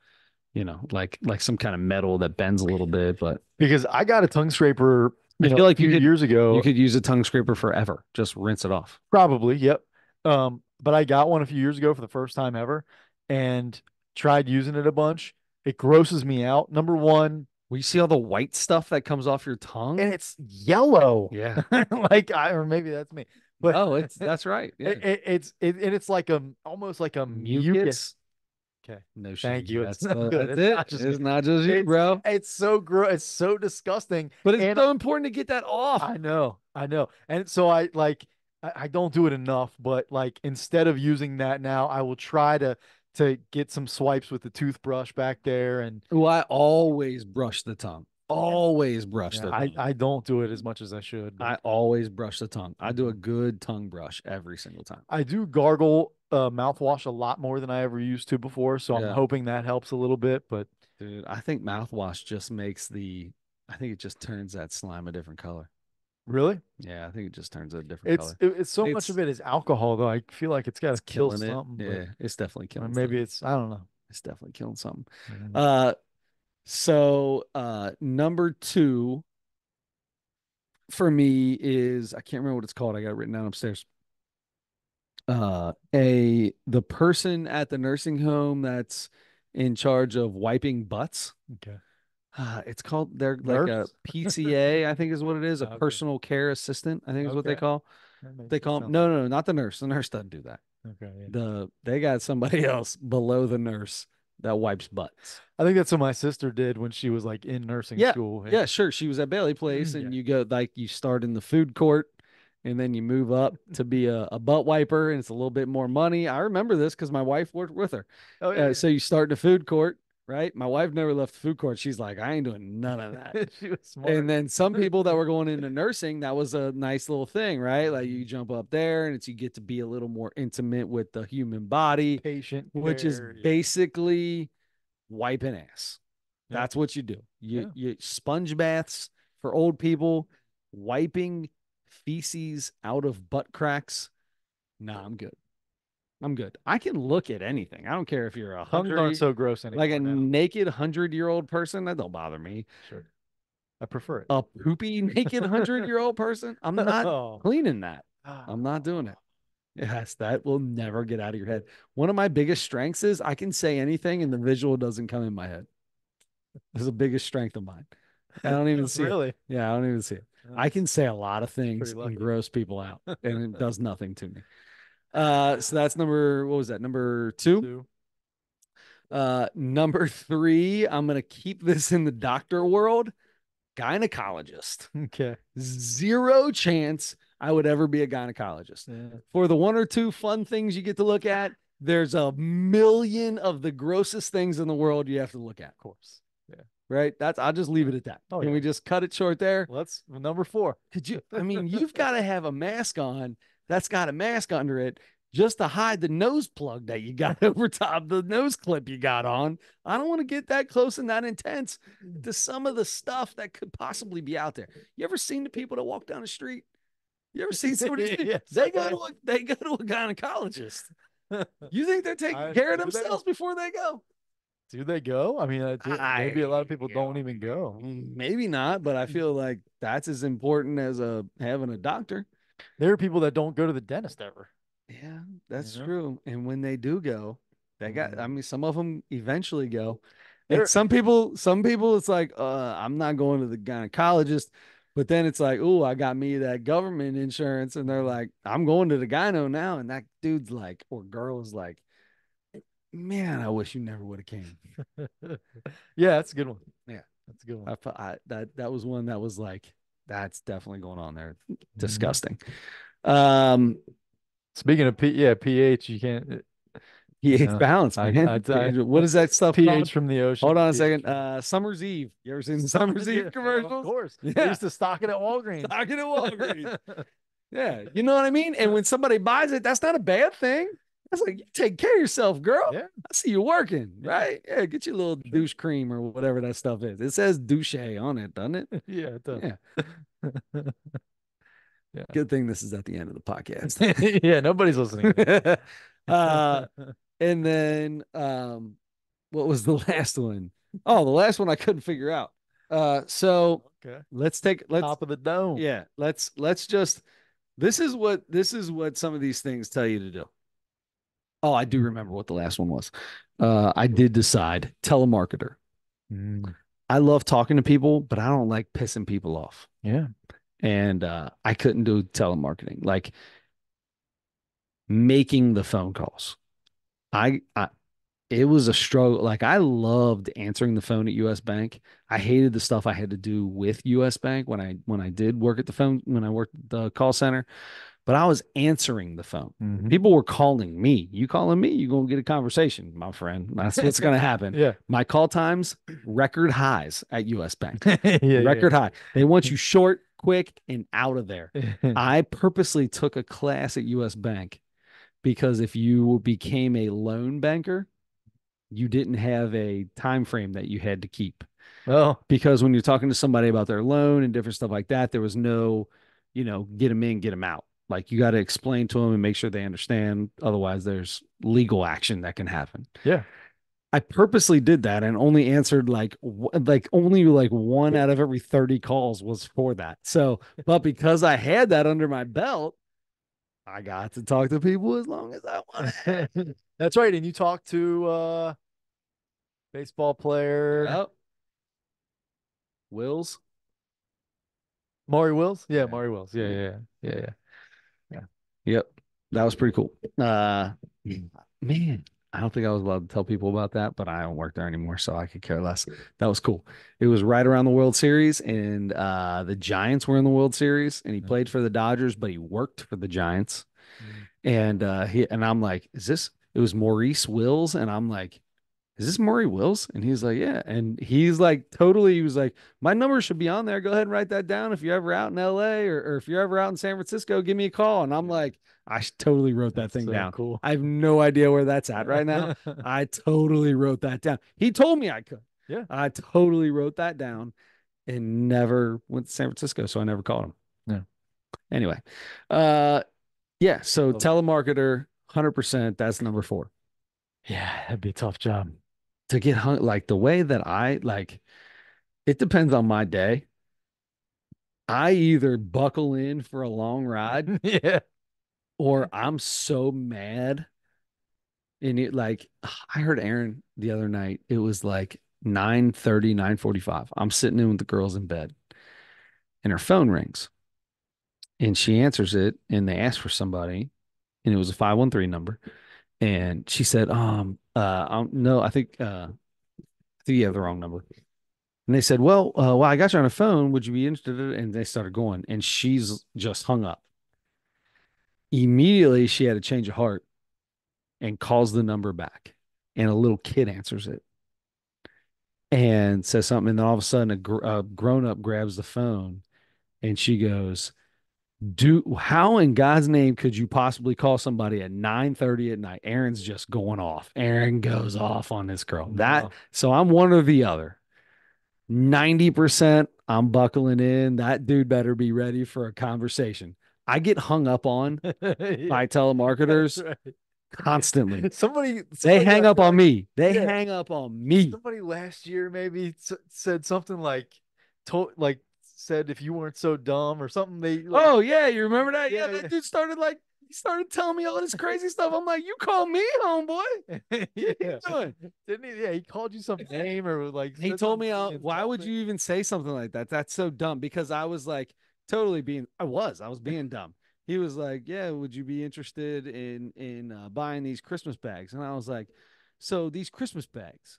like some kind of metal that bends a little bit, but Because I got a tongue scraper, I feel a like few years you ago. could use a tongue scraper forever. Just rinse it off. Probably, yep. But I got one a few years ago for the first time ever and tried using it a bunch. It grosses me out. Number one, Well, you see all the white stuff that comes off your tongue? and it's yellow. Yeah. Or maybe that's me. But No, it's that's right. Yeah. and it's like a almost like a mucus. Mucus. Okay. No Thank shame. you. It's That's not good. that's It's it. not just me. It's not just you, It's bro. it's so gross. It's so disgusting. But it's And so important to get that off. I know, I know. And so I like I don't do it enough, but like instead of using that now, I will try to get some swipes with the toothbrush back there and Well, I always brush the tongue. Always brush yeah, the I tongue. I don't do it as much as I should, but I always brush the tongue. I do a mhm. good tongue brush every single time. I do gargle mouthwash a lot more than I ever used to before, so I'm Yeah. hoping that helps a little bit, but Dude, I think mouthwash just makes I think it just turns that slime a different color. really? Yeah, I think it just turns it a different color. It's so much of It's it is alcohol though. I feel like it's got to it's kill killing it. something, but Yeah, it's definitely or killing maybe something. it's I don't know. It's definitely killing something. Mhm. Uh, so number two for me is I can't remember what it's called. I got it written down upstairs. A the person at the nursing home that's in charge of wiping butts. Okay. It's called they're like a Nurse? PCA, I think is what it is, a Okay. personal care assistant, I think is what Okay. they That call them. sounds right. No, not the nurse. The nurse doesn't do that. Okay, yeah. They got somebody else below the nurse that wipes butts. I think that's what my sister did when she was like in nursing Yeah, school. Yeah. yeah, sure. She was at Bailey Place, Yeah. and you go like you start in the food court, and then you move up to be a butt wiper, and it's a little bit more money. I remember this because my wife worked with her. Oh yeah, So you start in the food court, right? My wife never left the food court. She's like, I ain't doing none of that. yeah. She was And smart. then some people that were going into nursing, that was a nice little thing, right? Like you Mhm. jump up there and you get to be a little more intimate with the human body, Patient which is care. Yeah. basically wiping ass. Yeah. That's what you do. Yeah. You sponge baths for old people, wiping feces out of butt cracks. Nah, I'm good. I'm good. I can look at anything. I don't care if you're a Tongues aren't hundred, so gross like a anymore now. naked 100-year-old person. That don't bother me. Sure. I prefer it. A poopy naked 100-year-old person. I'm not Oh. cleaning that. I'm not doing it. Ah. Yes, that will never get out of your head. One of my biggest strengths is I can say anything and the visual doesn't come in my head. This is the biggest strength of mine. I don't even see it. Really? Yeah, I don't even see it. I That's can say a lot of pretty things and lucky. gross people out, and it does nothing to me. So that's what was that? Number two? Two. Number three, I'm gonna keep this in the doctor world. Gynecologist. Okay. Zero chance I would ever be a gynecologist. Yeah. For the one or two fun things you get to look at, there's a million of the grossest things in the world you have to look at. Of course. Yeah. Right? I'll just leave it at that. Oh Can yeah. we just cut it short there? Well, that's number four. I mean, you've got to have a mask on that's got a mask under it just to hide the nose plug that you got over top, the nose clip you got on. I don't want to get that close and that intense to some of the stuff that could possibly be out there. You ever seen the people that walk down the street? You ever seen somebody? Yes. They go to a gynecologist. You think they're taking care of Do they? themselves before they go? Do they go? I mean, maybe a lot of people You don't know, even go. maybe not, but I feel like that's as important as having a doctor. There are people that don't go to the dentist ever. Yeah, You that's know? true. And when they do go, I Mhm. mean, some of them eventually go. And There, some people, it's like, I'm not going to the gynecologist. But then it's like, oh, I got me that government insurance. And they're like, I'm going to the gyno now. And that dude's like, or girl is like, man, I wish you never would have came. yeah, that's a good one. Yeah. That's a good one. That was one that was like, that's definitely going on there. Mhm. Disgusting. Um, Speaking of yeah, pH, you can't. You pH know, balance, man. What is that stuff pH called? from the ocean. Hold on a pH second. from Summer's Eve. You ever seen the Summer's yeah, Eve of commercials? course. They Yeah. used to stock it at Walgreens. Talking at Walgreens. Yeah. You know what I mean? And when somebody buys it, that's not a bad thing. That's like, you take care of yourself, girl. Yeah, I see you working, yeah, right? Yeah. Get your little sure. douche cream or whatever that stuff is. It says douche on it, doesn't it? Yeah, it does. Yeah. Yeah. Good thing this is at the end of the podcast. Yeah, nobody's listening to uh, this. and then what was the last one? Oh, the last one I couldn't figure out. So Okay. let's Top of the dome. yeah, let's just this is what some of these things tell you to do. Oh, I do remember what the last one was. I did decide telemarketer. Mm, I love talking to people, but I don't like pissing people off. yeah. And I couldn't do telemarketing. Like making the phone calls. I it was a struggle. Like I loved answering the phone at US Bank. I hated the stuff I had to do with US Bank when I did work at the phone when I worked at the call center, but I was answering the phone. Hmm. People were calling me. You calling me, you're gonna get a conversation, my friend. That's what's gonna happen. Yeah. My call times, record highs at US Bank. Yeah, Record high. They want you short, quick, and out of there. yeah. I purposely took a class at US Bank because if you became a loan banker, you didn't have a time frame that you had to keep. Well, Because when you're talking to somebody about their loan and different stuff like that, there was no, get them in, get them out. Like you got to explain to them and make sure they understand. Otherwise, there's legal action that can happen. yeah. I purposely did that and only answered like only like one out of every 30 calls was for that. So, but because I had that under my belt, I got to talk to people as long as I wanted. That's right. And you talked to baseball player Yep. Wills. Maury Wills? Yeah, Yeah. Maury Wills. Yeah, Yeah. yeah, yeah, yeah, yeah. Yep. That was pretty cool. Man, I don't think I was allowed to tell people about that, but I don't work there anymore, so I could care less. That was cool. It was right around the World Series, and the Giants were in the World Series, and he Yeah. played for the Dodgers, but he worked for the Giants. Mm. And I'm like, is this? It was Maurice Wills, and I'm like, is this Maury Wills? And he's like, yeah. And he's like, totally, he was like, my number should be on there. Go ahead and write that down. If you're ever out in LA or if you're ever out in San Francisco, give me a call. And I'm like, totally wrote that That's thing so down. cool. I have no idea where that's at right now. I totally wrote that down. He told me I could. Yeah. I totally wrote that down and never went to San Francisco. So I never called him. Yeah. Anyway, uh, yeah. So Love it. telemarketer, 100%. That's number four. Yeah, that'd be a tough job. To get hung, like the way that I like, it depends on my day. I either buckle in for a long ride Yeah. or I'm so mad. And it like, I heard Aaron the other night. It was like 9:30, 9:45. I'm sitting in with the girls in bed and her phone rings and she answers it and they ask for somebody and it was a 513 number. And she said, no, I think you have the wrong number. And they said, well, I got you on the phone. Would you be interested? And they started going, and she's just hung up. Immediately, she had a change of heart and calls the number back. And a little kid answers it and says something. And then all of a sudden, a grown up grabs the phone and she goes, how in God's name could you possibly call somebody at 9:30 at night? Aaron's just going off. Aaron goes off on this girl. Wow. So I'm one or the other. 90% I'm buckling in. That dude better be ready for a conversation. I get hung up on Yeah, by that's telemarketers right. constantly. They Somebody, I hang up feel on like, me. They yeah, hang up on me. somebody last year maybe said something like said if you weren't so dumb or something. They like, Oh yeah, you remember that? Yeah, yeah, that dude started like he started telling me all this crazy stuff. I'm like, you call me, homeboy. yeah, What are you yeah. doing? Didn't he? Yeah, he called you some name or like He said told something me, really why would insulting. you even say something like that? That's so dumb because I was like totally being, I was being dumb. He was like, yeah, would you be interested in buying these Christmas bags? And I was like, so these Christmas bags,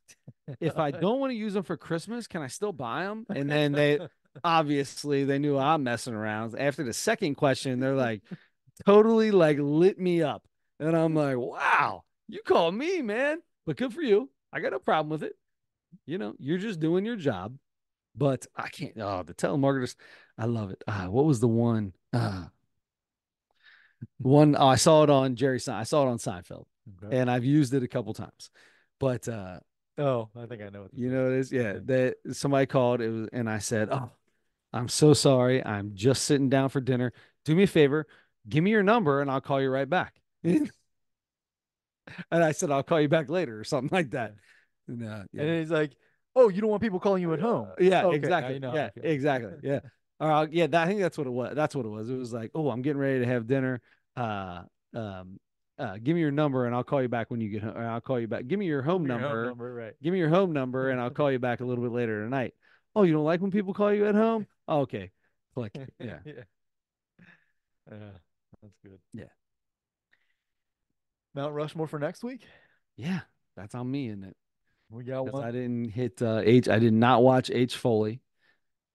if I don't want to use them for Christmas, can I still buy them? And then they obviously they knew I'm messing around. After the second question, they're like totally like lit me up. And I'm like, wow, you called me, man. But good for you. I got no problem with it. You're just doing your job. But I can't. Oh, the telemarketers, I love it. What was the one? I saw it on I saw it on Seinfeld, Okay. and I've used it a couple times. But Oh, I think I know what this you is. know what it is? Yeah, Yeah. that somebody called. It was, and I said, "Oh, I'm so sorry. I'm just sitting down for dinner. Do me a favor, give me your number, and I'll call you right back." And I said, "I'll call you back later," or something like Yeah. that. And, And yeah. then he's like, "Oh, you don't want people calling you at home." Yeah, Okay, now exactly. you know how Yeah, I feel. exactly. Yeah. Yeah, I think that's what it was. That's what it was. It was like, oh, I'm getting ready to have dinner. Uh, um, give me your number and I'll call you back when you get home. Or I'll call you back. Give me your Give home me your home number. number, right? Give me your home number and I'll call you back a little bit later tonight. Oh, you don't like when people call you at home? Oh, okay. Click. Yeah. Yeah, yeah, that's good. Yeah. Mount Rushmore for next week. Yeah, that's on me in it We got because one. I didn't hit H. I did not watch H Foley.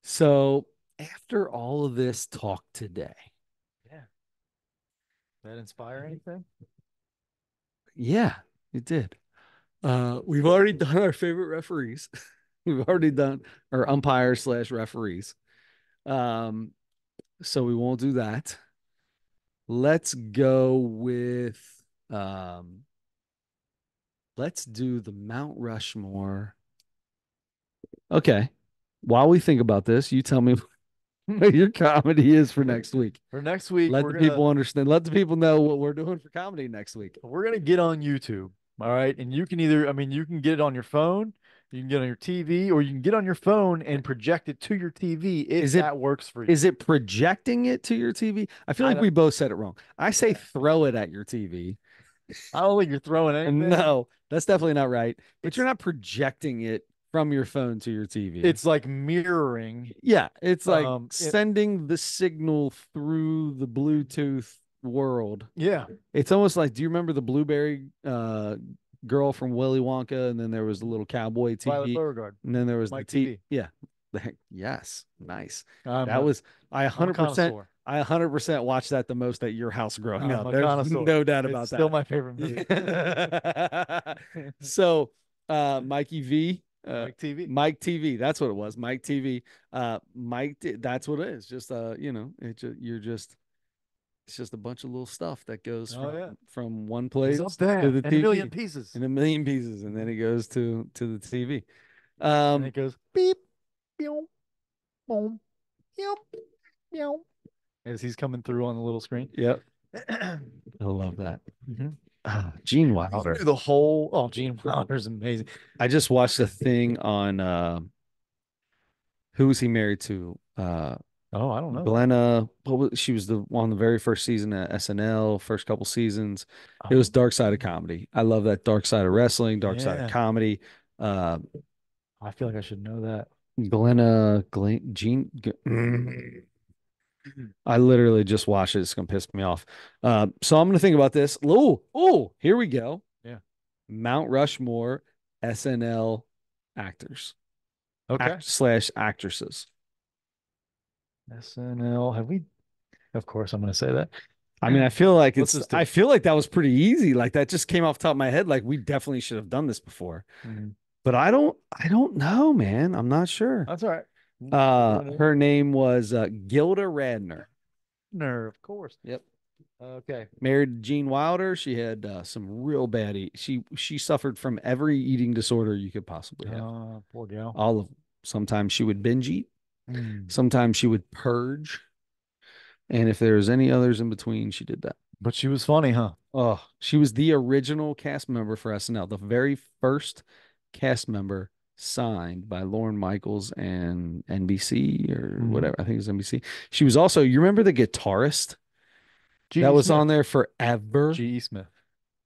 So after all of this talk today, Yeah. That inspire anything? yeah, it did. We've already done our favorite referees. We've already done our umpires slash referees. Um, so we won't do that. Let's go with um, let's do the Mount Rushmore. Okay. While we think about this, you tell me what your comedy is for next week. For next week, Let the people understand. Let the people know what we're doing for comedy next week. we're gonna get on YouTube. All right. And you can either, I mean, you can get it on your phone, you can get it on your TV, or you can get on your phone and project it to your TV if Is it that works for you. is it projecting it to your TV? I feel I like don't we both said it wrong. I say yeah. throw it at your TV. I don't think you're throwing anything. No, that's definitely not right. But you're It's not projecting it from your phone to your TV. it's like mirroring. Yeah, it's like It, sending the signal through the Bluetooth world. yeah, It's almost like, do you remember the blueberry girl from Willy Wonka? And then there was the little cowboy Violet TV, Beauregard, and then there was the Mike T. TV. Yeah, yes, nice. I'm That a was I I'm a 100%. connoisseur. I 100% watched that the most at your house growing I'm up. a There's connoisseur. no doubt It's about still that. my favorite movie. So, Mikey V, Mike TV. Mike TV, that's what it was. Mike TV, that's what it is. Just you're just it's just a bunch of little stuff that goes Oh from yeah. one He's up place to there the in a million TV pieces. in a million pieces, and then it goes to the TV. And it goes beep, beep, boom, beep, beep, as he's coming through on the little screen. Yep, hmm I love that. Gene You can Wilder. do the whole. Oh, Gene Wilder's amazing. I just watched a thing on who was he married to? Oh, I don't know that. Glenna. She was the on the very first season at SNL, first couple seasons. It was Oh, Dark Side of Comedy. I love that Dark Side of Wrestling, Dark Side of yeah. Comedy. Uh, I feel like I should know that. Gene. I literally just watched it. It's gonna piss me off. So I'm gonna think about this. Oh, here we go. Yeah. Mount Rushmore SNL actors Okay. slash actresses. SNL. Have we? Of course, I'm going to say that. I mean, I feel like Let's just do I it. feel like that was pretty easy. Like that just came off the top of my head. Like we definitely should have done this before. Mhm. But I don't know, man. I'm not sure. That's all right. We're gonna Her name was Gilda Radner. nerve, of course. Yep. Okay. Married to Gene Wilder. She had some real bad she suffered from every eating disorder you could possibly have. Poor gal. All of them. Sometimes she would binge eat. Mm. Sometimes she would purge. And if there was any others in between, she did that. But she was funny, huh? Oh, she was the original cast member for SNL, the very first cast member signed by Lorne Michaels and NBC or hmm whatever. I think it was NBC. She was also, you remember the guitarist that G.E. was on Smith. there forever? G.E. Smith.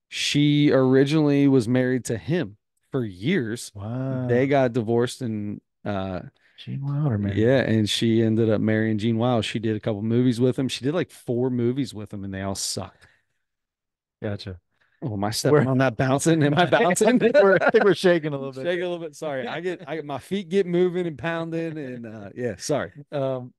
She originally was married to him for years. They Wow. got divorced and Gene Wilder, man. yeah, and she ended up marrying Gene Wilder. She did a couple movies with him. She did like 4 movies with him and they all sucked. Gotcha. Oh, am I We're stepping on that bouncing? Am I I bouncing? think we're shaking a little bit. Shake a little bit. Sorry. I get my feet get moving and pounding and yeah, sorry. Um,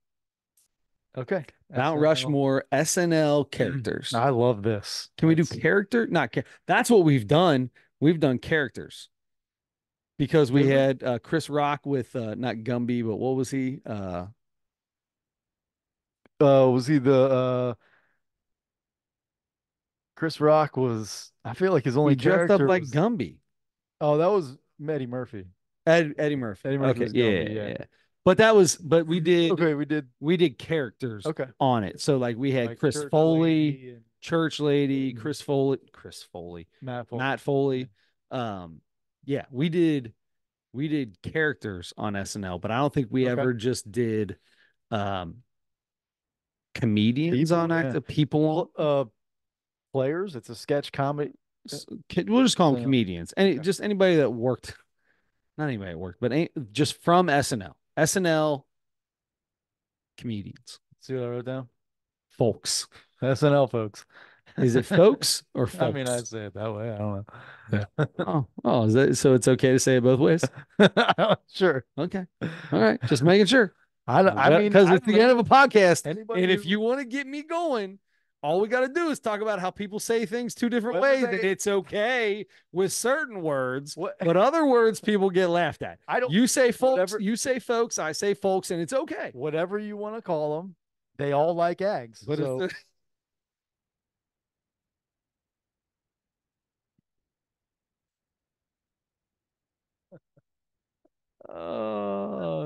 okay. Mount SNL. Rushmore SNL characters. I love this. Can we do character? Not That's what we've done. We've done characters because we Did we? had Chris Rock with not Gumby, but what was he? Was he the Chris Rock was I feel like his He only dressed up character like was Gumby. oh that was Eddie Murphy. Eddie Murphy. Eddie Murphy Okay, was yeah, Gumby, yeah, yeah. yeah. But Okay, we did we did characters okay. on it. So like we had Like Chris Church Foley, Lady and Church Lady, Mhm. Chris Foley, Matt Foley. Matt Yeah. Foley. Yeah, we did characters on SNL, but I don't think we Okay. ever just did um comedians on People, yeah. active people Players, it's a sketch comedy. we'll just call them So, comedians. Any okay. just anybody that worked, not anybody that worked, but just from SNL. SNL comedians, See what I wrote down? folks. SNL folks. Is it folks or I mean, I folks? say it that way. I don't know. Oh, is that so? It's okay to say it both ways? Yeah. Sure. Okay. All right. Just making sure. I mean, Because I it's don't the end of a know. podcast. Anybody And if who, you want to get me going, all we got to do is talk about how people say things two different whether ways. And they, it's okay with certain words, what, but other words people get laughed at. I don't, You say folks, whatever, you say folks, I say folks, and it's okay. whatever you want to call them, they all like eggs. But it's So the,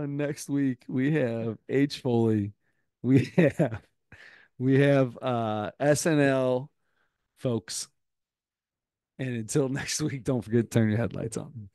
next week we have H Foley. We have SNL folks. And until next week, don't forget to turn your headlights on.